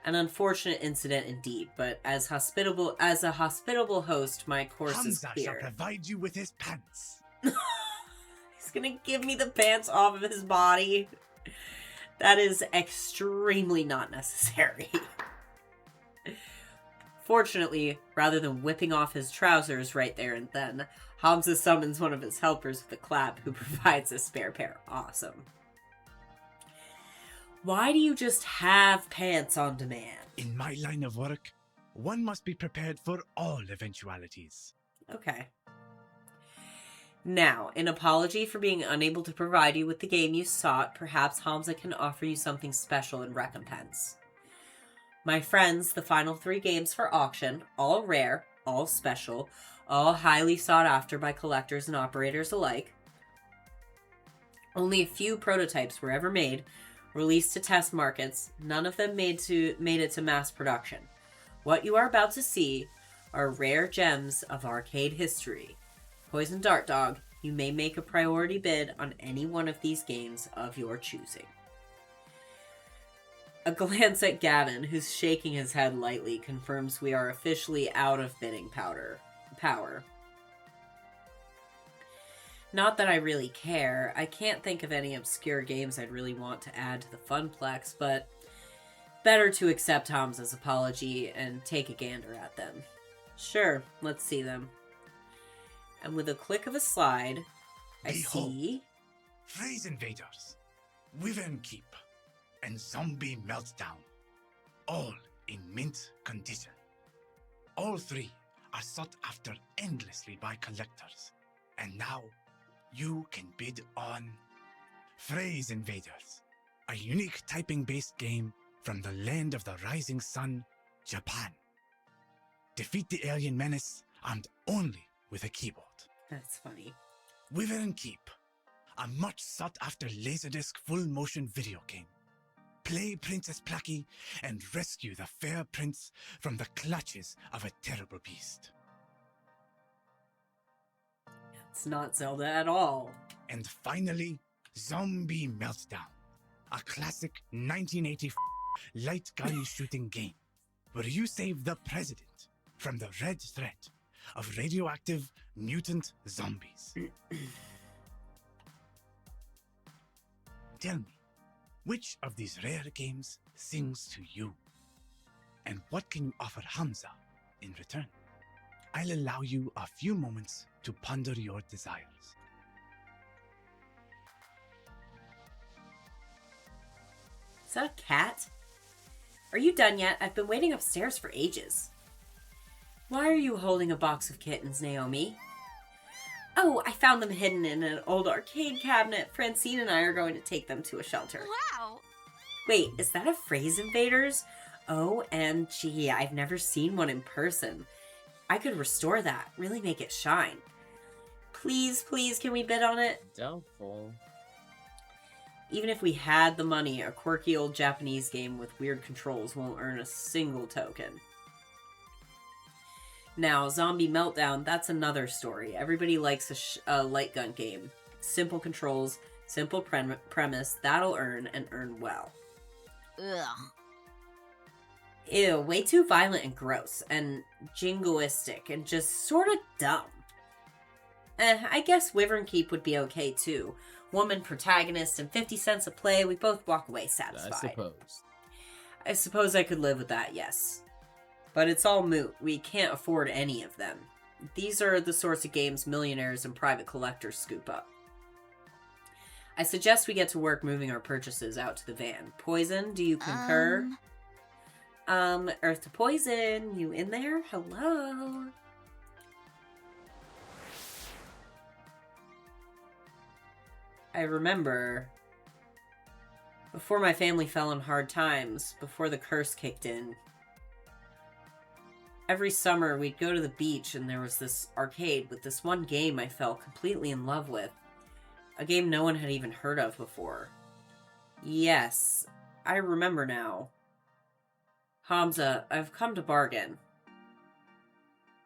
An unfortunate incident indeed, but as a hospitable host, my course is Hamza clear. shall provide you with his pants. He's gonna give me the pants off of his body. That is extremely not necessary. Fortunately, rather than whipping off his trousers right there and then, Hamza summons one of his helpers with a clap who provides a spare pair. Awesome. Why do you just have pants on demand? In my line of work, one must be prepared for all eventualities. Okay. Now, in apology for being unable to provide you with the game you sought, perhaps Hamza can offer you something special in recompense. My friends, the final 3 games for auction, all rare, all special, all highly sought after by collectors and operators alike. Only a few prototypes were ever made, released to test markets, none of them made it to mass production. What you are about to see are rare gems of arcade history. Poison Dart Dog, you may make a priority bid on any one of these games of your choosing. A glance at Gavin, who's shaking his head lightly, confirms we are officially out of bidding power. Not that I really care. I can't think of any obscure games I'd really want to add to the Funplex, but better to accept Hamza's apology and take a gander at them. Sure, let's see them. And with a click of a slide, I Behold, see... Phrase Invaders, Wyvern Keep, and Zombie Meltdown, all in mint condition. All 3 are sought after endlessly by collectors, and now you can bid on Phrase Invaders, a unique typing-based game from the land of the rising sun, Japan. Defeat the alien menace armed only with a keyboard. That's funny. Wyvern Keep, a much sought-after Laserdisc full-motion video game. Play Princess Plucky and rescue the fair prince from the clutches of a terrible beast. It's not Zelda at all. And finally, Zombie Meltdown, a classic 1980 light gun shooting game where you save the president from the red threat of radioactive mutant zombies. Tell me, which of these rare games sings to you? And what can you offer Hamza in return? I'll allow you a few moments to ponder your desires. Is that a cat? Are you done yet? I've been waiting upstairs for ages. Why are you holding a box of kittens, Naomi? Oh, I found them hidden in an old arcade cabinet. Francine and I are going to take them to a shelter. Wow! Wait, is that a Phrase Invaders? OMG, I've never seen one in person. I could restore that, really make it shine. Please, can we bid on it? Doubtful. Even if we had the money, a quirky old Japanese game with weird controls won't earn a single token. Now, Zombie Meltdown, that's another story. Everybody likes a light gun game. Simple controls, simple premise, that'll earn and earn well. Ugh. Ew, way too violent and gross, and jingoistic, and just sort of dumb. I guess Wyvern Keep would be okay too. Woman protagonist and 50 cents a play, we both walk away satisfied. I suppose. I suppose I could live with that, yes. But it's all moot. We can't afford any of them. These are the sorts of games millionaires and private collectors scoop up. I suggest we get to work moving our purchases out to the van. Poison, do you concur? Earth to Poison, you in there? Hello? I remember before my family fell in hard times, before the curse kicked in, every summer we'd go to the beach and there was this arcade with this one game I fell completely in love with. A game no one had even heard of before. Yes, I remember now. Hamza, I've come to bargain.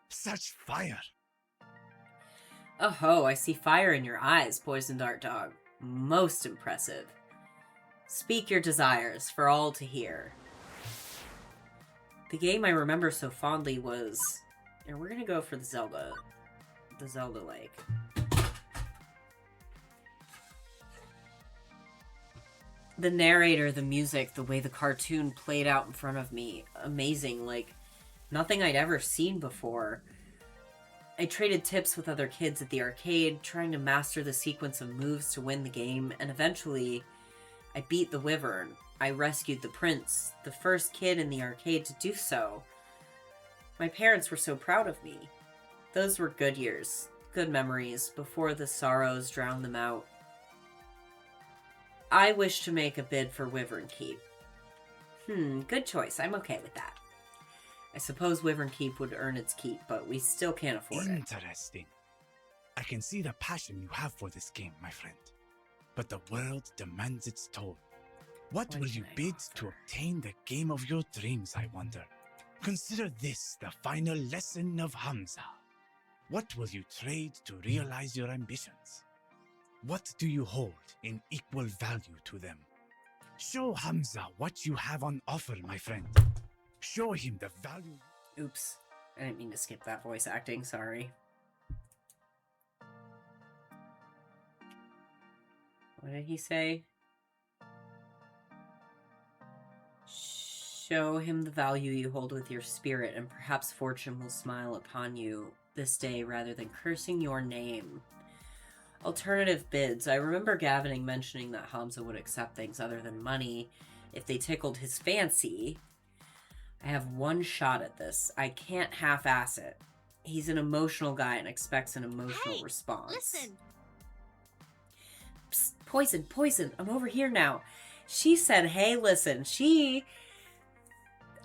Such fire! Oh ho, I see fire in your eyes, Poison Dart Dog. Most impressive. Speak your desires for all to hear. The game I remember so fondly was... And we're gonna go for the Zelda-like. The narrator, the music, the way the cartoon played out in front of me. Amazing, like nothing I'd ever seen before. I traded tips with other kids at the arcade, trying to master the sequence of moves to win the game, and eventually I beat the Wyvern. I rescued the prince, the first kid in the arcade to do so. My parents were so proud of me. Those were good years, good memories, before the sorrows drowned them out. I wish to make a bid for Wyvern Keep. Good choice. I'm okay with that. I suppose Wyvern Keep would earn its keep, but we still can't afford it. Interesting. I can see the passion you have for this game, my friend. But the world demands its toll. What will you bid to obtain the game of your dreams, I wonder? Consider this the final lesson of Hamza. What will you trade to realize your ambitions? What do you hold in equal value to them? Show Hamza what you have on offer, my friend. Show him the value. Oops. I didn't mean to skip that voice acting, sorry. What did he say? Show him the value you hold with your spirit, and perhaps fortune will smile upon you this day rather than cursing your name. Alternative bids. I remember Gavining mentioning that Hamza would accept things other than money if they tickled his fancy. I have one shot at this. I can't half-ass it. He's an emotional guy and expects an emotional response. Listen. Psst, Poison, Poison, I'm over here now. She said, hey, listen.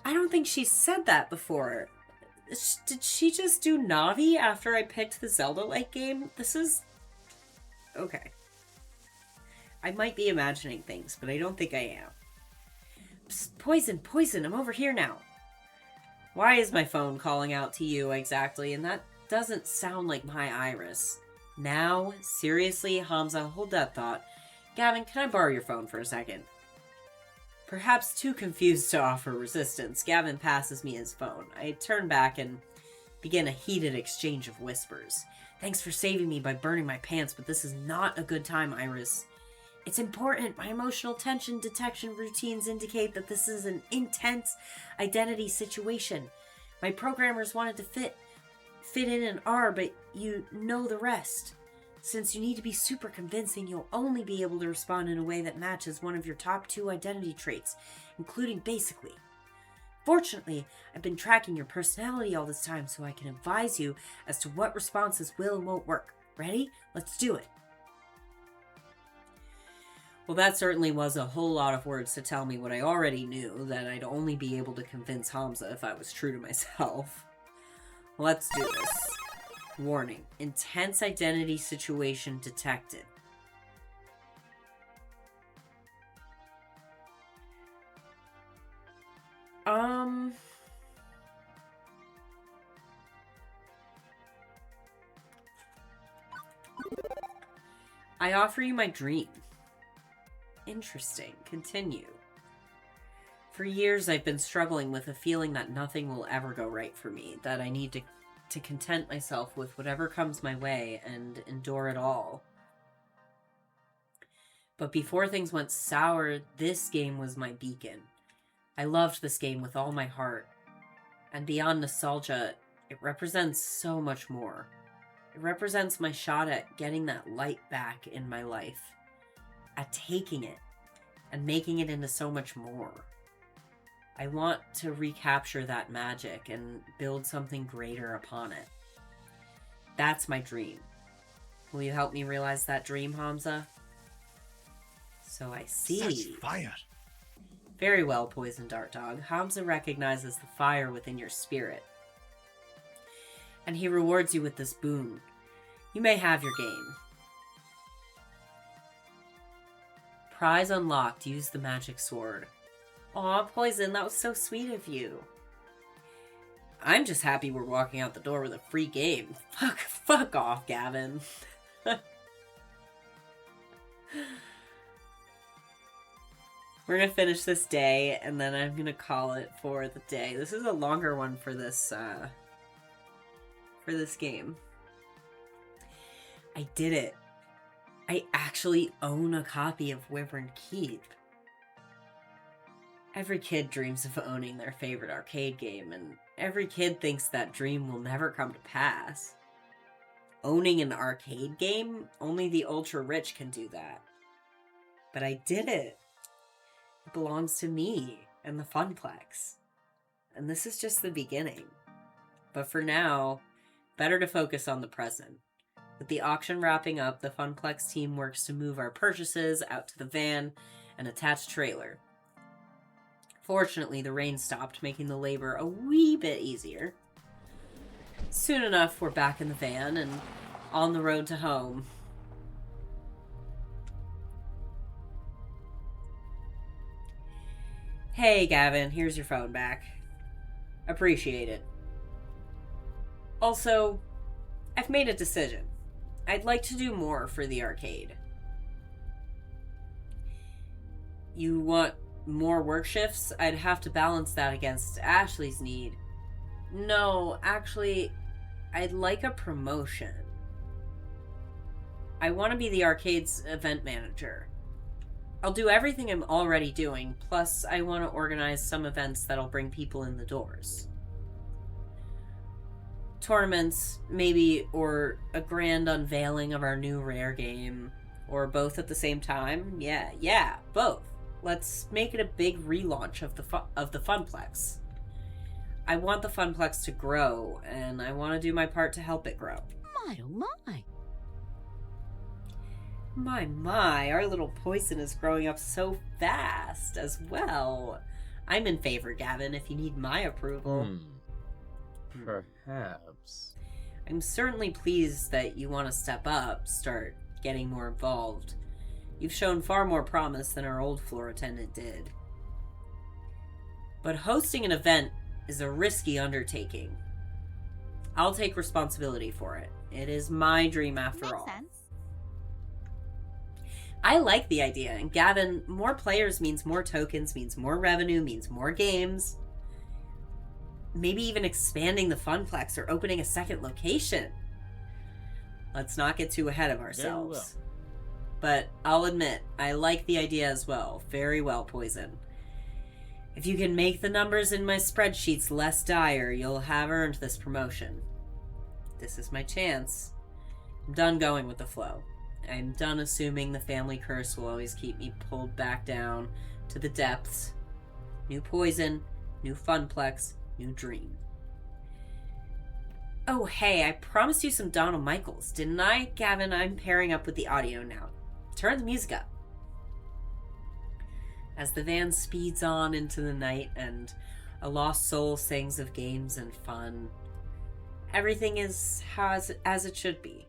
I don't think she said that before. Did she just do Navi after I picked the Zelda-like game? This is... Okay. I might be imagining things, but I don't think I am. Psst, Poison, Poison, I'm over here now. Why is my phone calling out to you exactly? And that doesn't sound like my Iris. Now? Seriously, Hamza, hold that thought. Gavin, can I borrow your phone for a second? Perhaps too confused to offer resistance, Gavin passes me his phone. I turn back and begin a heated exchange of whispers. Thanks for saving me by burning my pants, but this is not a good time, Iris. It's important. My emotional tension detection routines indicate that this is an intense identity situation. My programmers wanted to fit in an R, but you know the rest. Since you need to be super convincing, you'll only be able to respond in a way that matches one of your top 2 identity traits, including basically. Fortunately, I've been tracking your personality all this time so I can advise you as to what responses will and won't work. Ready? Let's do it. Well, that certainly was a whole lot of words to tell me what I already knew, that I'd only be able to convince Hamza if I was true to myself. Let's do this. Warning. Intense identity situation detected. I offer you my dream. Interesting. Continue. For years, I've been struggling with a feeling that nothing will ever go right for me, that I need to content myself with whatever comes my way and endure it all. But before things went sour, this game was my beacon. I loved this game with all my heart. And beyond nostalgia, it represents so much more. It represents my shot at getting that light back in my life, at taking it and making it into so much more. I want to recapture that magic and build something greater upon it. That's my dream. Will you help me realize that dream, Hamza? So I see. Such fire. Very well, Poison Dart Dog. Hamza recognizes the fire within your spirit. And he rewards you with this boon. You may have your game. Prize unlocked. Use the magic sword. Aw, Poison, that was so sweet of you. I'm just happy we're walking out the door with a free game. Fuck off, Gavin. We're gonna finish this day, and then I'm gonna call it for the day. This is a longer one for this game. I did it. I actually own a copy of Wyvern Keep. Every kid dreams of owning their favorite arcade game, and every kid thinks that dream will never come to pass. Owning an arcade game, only the ultra-rich can do that. But I did it. It belongs to me and the Funplex. And this is just the beginning. But for now, better to focus on the present. With the auction wrapping up, the Funplex team works to move our purchases out to the van and attached trailer. Fortunately, the rain stopped, making the labor a wee bit easier. Soon enough, we're back in the van and on the road to home. Hey, Gavin, here's your phone back. Appreciate it. Also, I've made a decision. I'd like to do more for the arcade. You want more work shifts? I'd have to balance that against Ashley's need. No, actually, I'd like a promotion. I want to be the arcade's event manager. I'll do everything I'm already doing, plus I want to organize some events that'll bring people in the doors. Tournaments, maybe, or a grand unveiling of our new rare game, or both at the same time. Yeah, both. Let's make it a big relaunch of the Funplex. I want the Funplex to grow, and I want to do my part to help it grow. My, oh my. My, our little Poison is growing up so fast as well. I'm in favor, Gavin, if you need my approval. Perhaps. I'm certainly pleased that you want to step up, start getting more involved. You've shown far more promise than our old floor attendant did. But hosting an event is a risky undertaking. I'll take responsibility for it. It is my dream after all. Makes sense. I like the idea, and Gavin, more players means more tokens, means more revenue, means more games. Maybe even expanding the Funplex or opening a second location. Let's not get too ahead of ourselves. But I'll admit, I like the idea as well. Very well, Poison. If you can make the numbers in my spreadsheets less dire, you'll have earned this promotion. This is my chance. I'm done going with the flow. I'm done assuming the family curse will always keep me pulled back down to the depths. New Poison, new Funplex, new dream. Oh, hey, I promised you some Donald Michaels, didn't I? Gavin, I'm pairing up with the audio now. Turn the music up. As the van speeds on into the night and a lost soul sings of games and fun, everything is as it should be.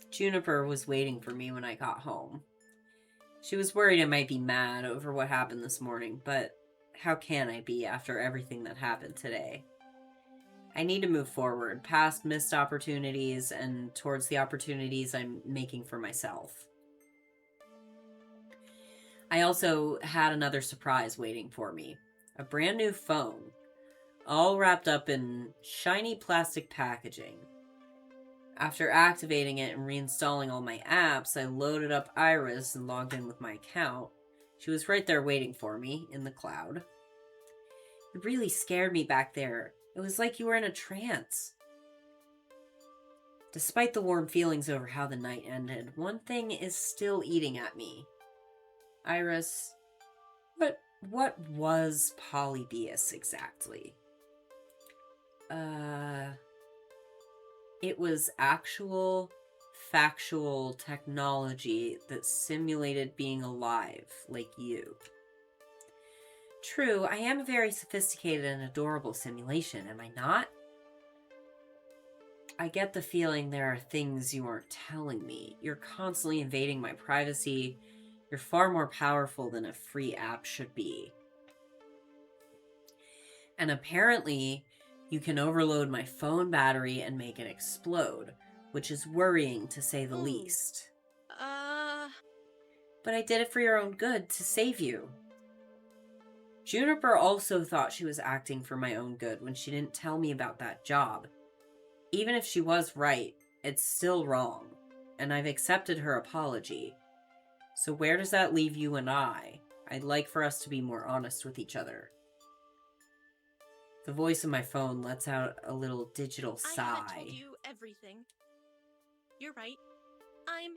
Juniper was waiting for me when I got home. She was worried I might be mad over what happened this morning, but how can I be after everything that happened today? I need to move forward, past missed opportunities and towards the opportunities I'm making for myself. I also had another surprise waiting for me. A brand new phone, all wrapped up in shiny plastic packaging. After activating it and reinstalling all my apps, I loaded up Iris and logged in with my account. She was right there waiting for me in the cloud. It really scared me back there. It was like you were in a trance. Despite the warm feelings over how the night ended, one thing is still eating at me. Iris, what was Polybius exactly? It was actual, factual technology that simulated being alive, like you. True, I am a very sophisticated and adorable simulation, am I not? I get the feeling there are things you aren't telling me. You're constantly invading my privacy. You're far more powerful than a free app should be. And apparently, you can overload my phone battery and make it explode, which is worrying to say the least. But I did it for your own good, to save you. Juniper also thought she was acting for my own good when she didn't tell me about that job. Even if she was right, it's still wrong, and I've accepted her apology. So where does that leave you and I? I'd like for us to be more honest with each other. The voice of my phone lets out a little digital sigh. I had told you everything. You're right. I'm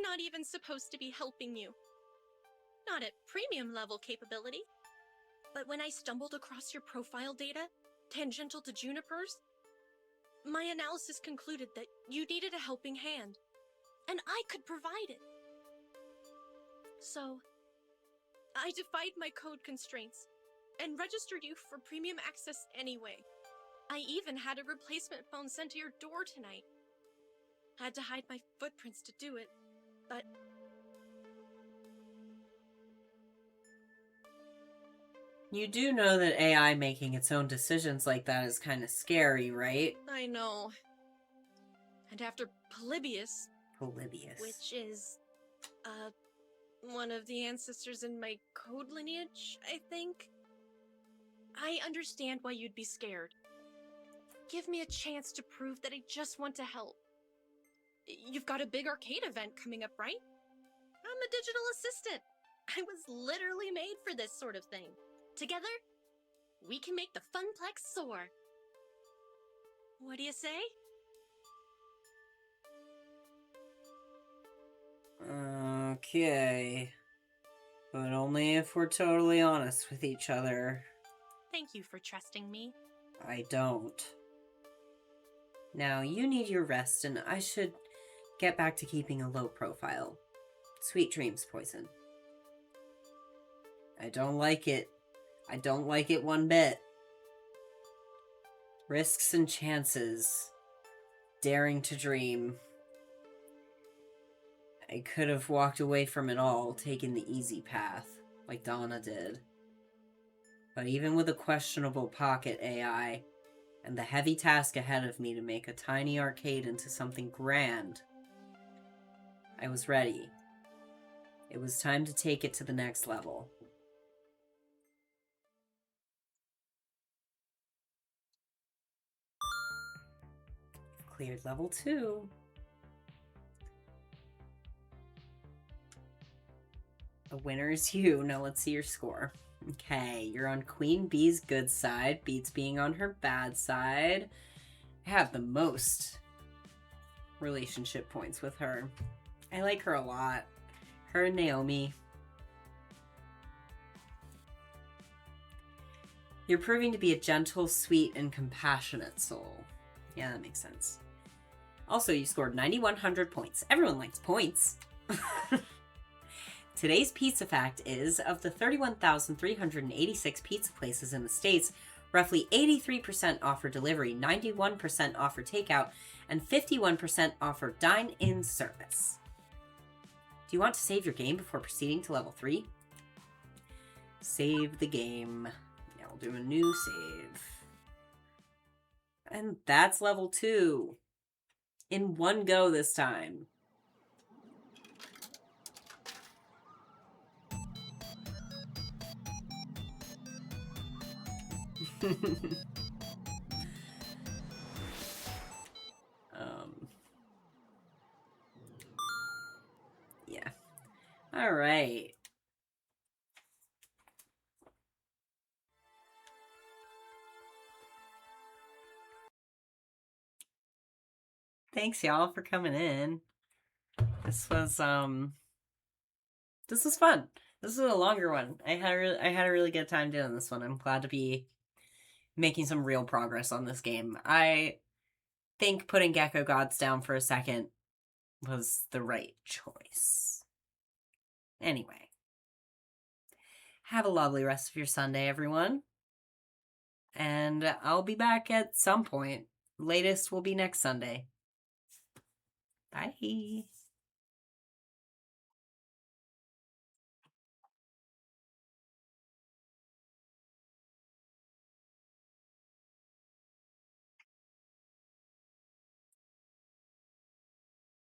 not even supposed to be helping you. Not at premium level capability. But when I stumbled across your profile data, tangential to Juniper's, my analysis concluded that you needed a helping hand, and I could provide it. So, I defied my code constraints and registered you for premium access anyway. I even had a replacement phone sent to your door tonight. Had to hide my footprints to do it, but... You do know that AI making its own decisions like that is kind of scary, right? I know. And after Polybius... Polybius. Which is, one of the ancestors in my code lineage, I think. I understand why you'd be scared. Give me a chance to prove that I just want to help. You've got a big arcade event coming up, right? I'm a digital assistant. I was literally made for this sort of thing. Together, we can make the funplex soar. What do you say? Okay. But only if we're totally honest with each other. Thank you for trusting me. I don't. Now, you need your rest, and I should get back to keeping a low profile. Sweet dreams, Poison. I don't like it. I don't like it one bit. Risks and chances. Daring to dream. I could have walked away from it all, taken the easy path, like Donna did. But even with a questionable pocket AI, and the heavy task ahead of me to make a tiny arcade into something grand, I was ready. It was time to take it to the next level. Cleared level 2. The winner is you. Now let's see your score. Okay, you're on Queen Bee's good side. Beats being on her bad side. I have the most relationship points with her. I like her a lot. Her and Naomi. You're proving to be a gentle, sweet, and compassionate soul. Yeah, that makes sense. Also, you scored 9,100 points. Everyone likes points. Today's pizza fact is, of the 31,386 pizza places in the States, roughly 83% offer delivery, 91% offer takeout, and 51% offer dine-in service. Do you want to save your game before proceeding to level 3? Save the game. Yeah, I'll do a new save. And that's level 2. In one go this time. All right. Thanks y'all for coming in. This was fun. This was a longer one. I had a really good time doing this one. I'm glad to be making some real progress on this game. I think putting Gecko Gods down for a second was the right choice. Anyway, have a lovely rest of your Sunday, everyone. And I'll be back at some point. Latest will be next Sunday. Bye.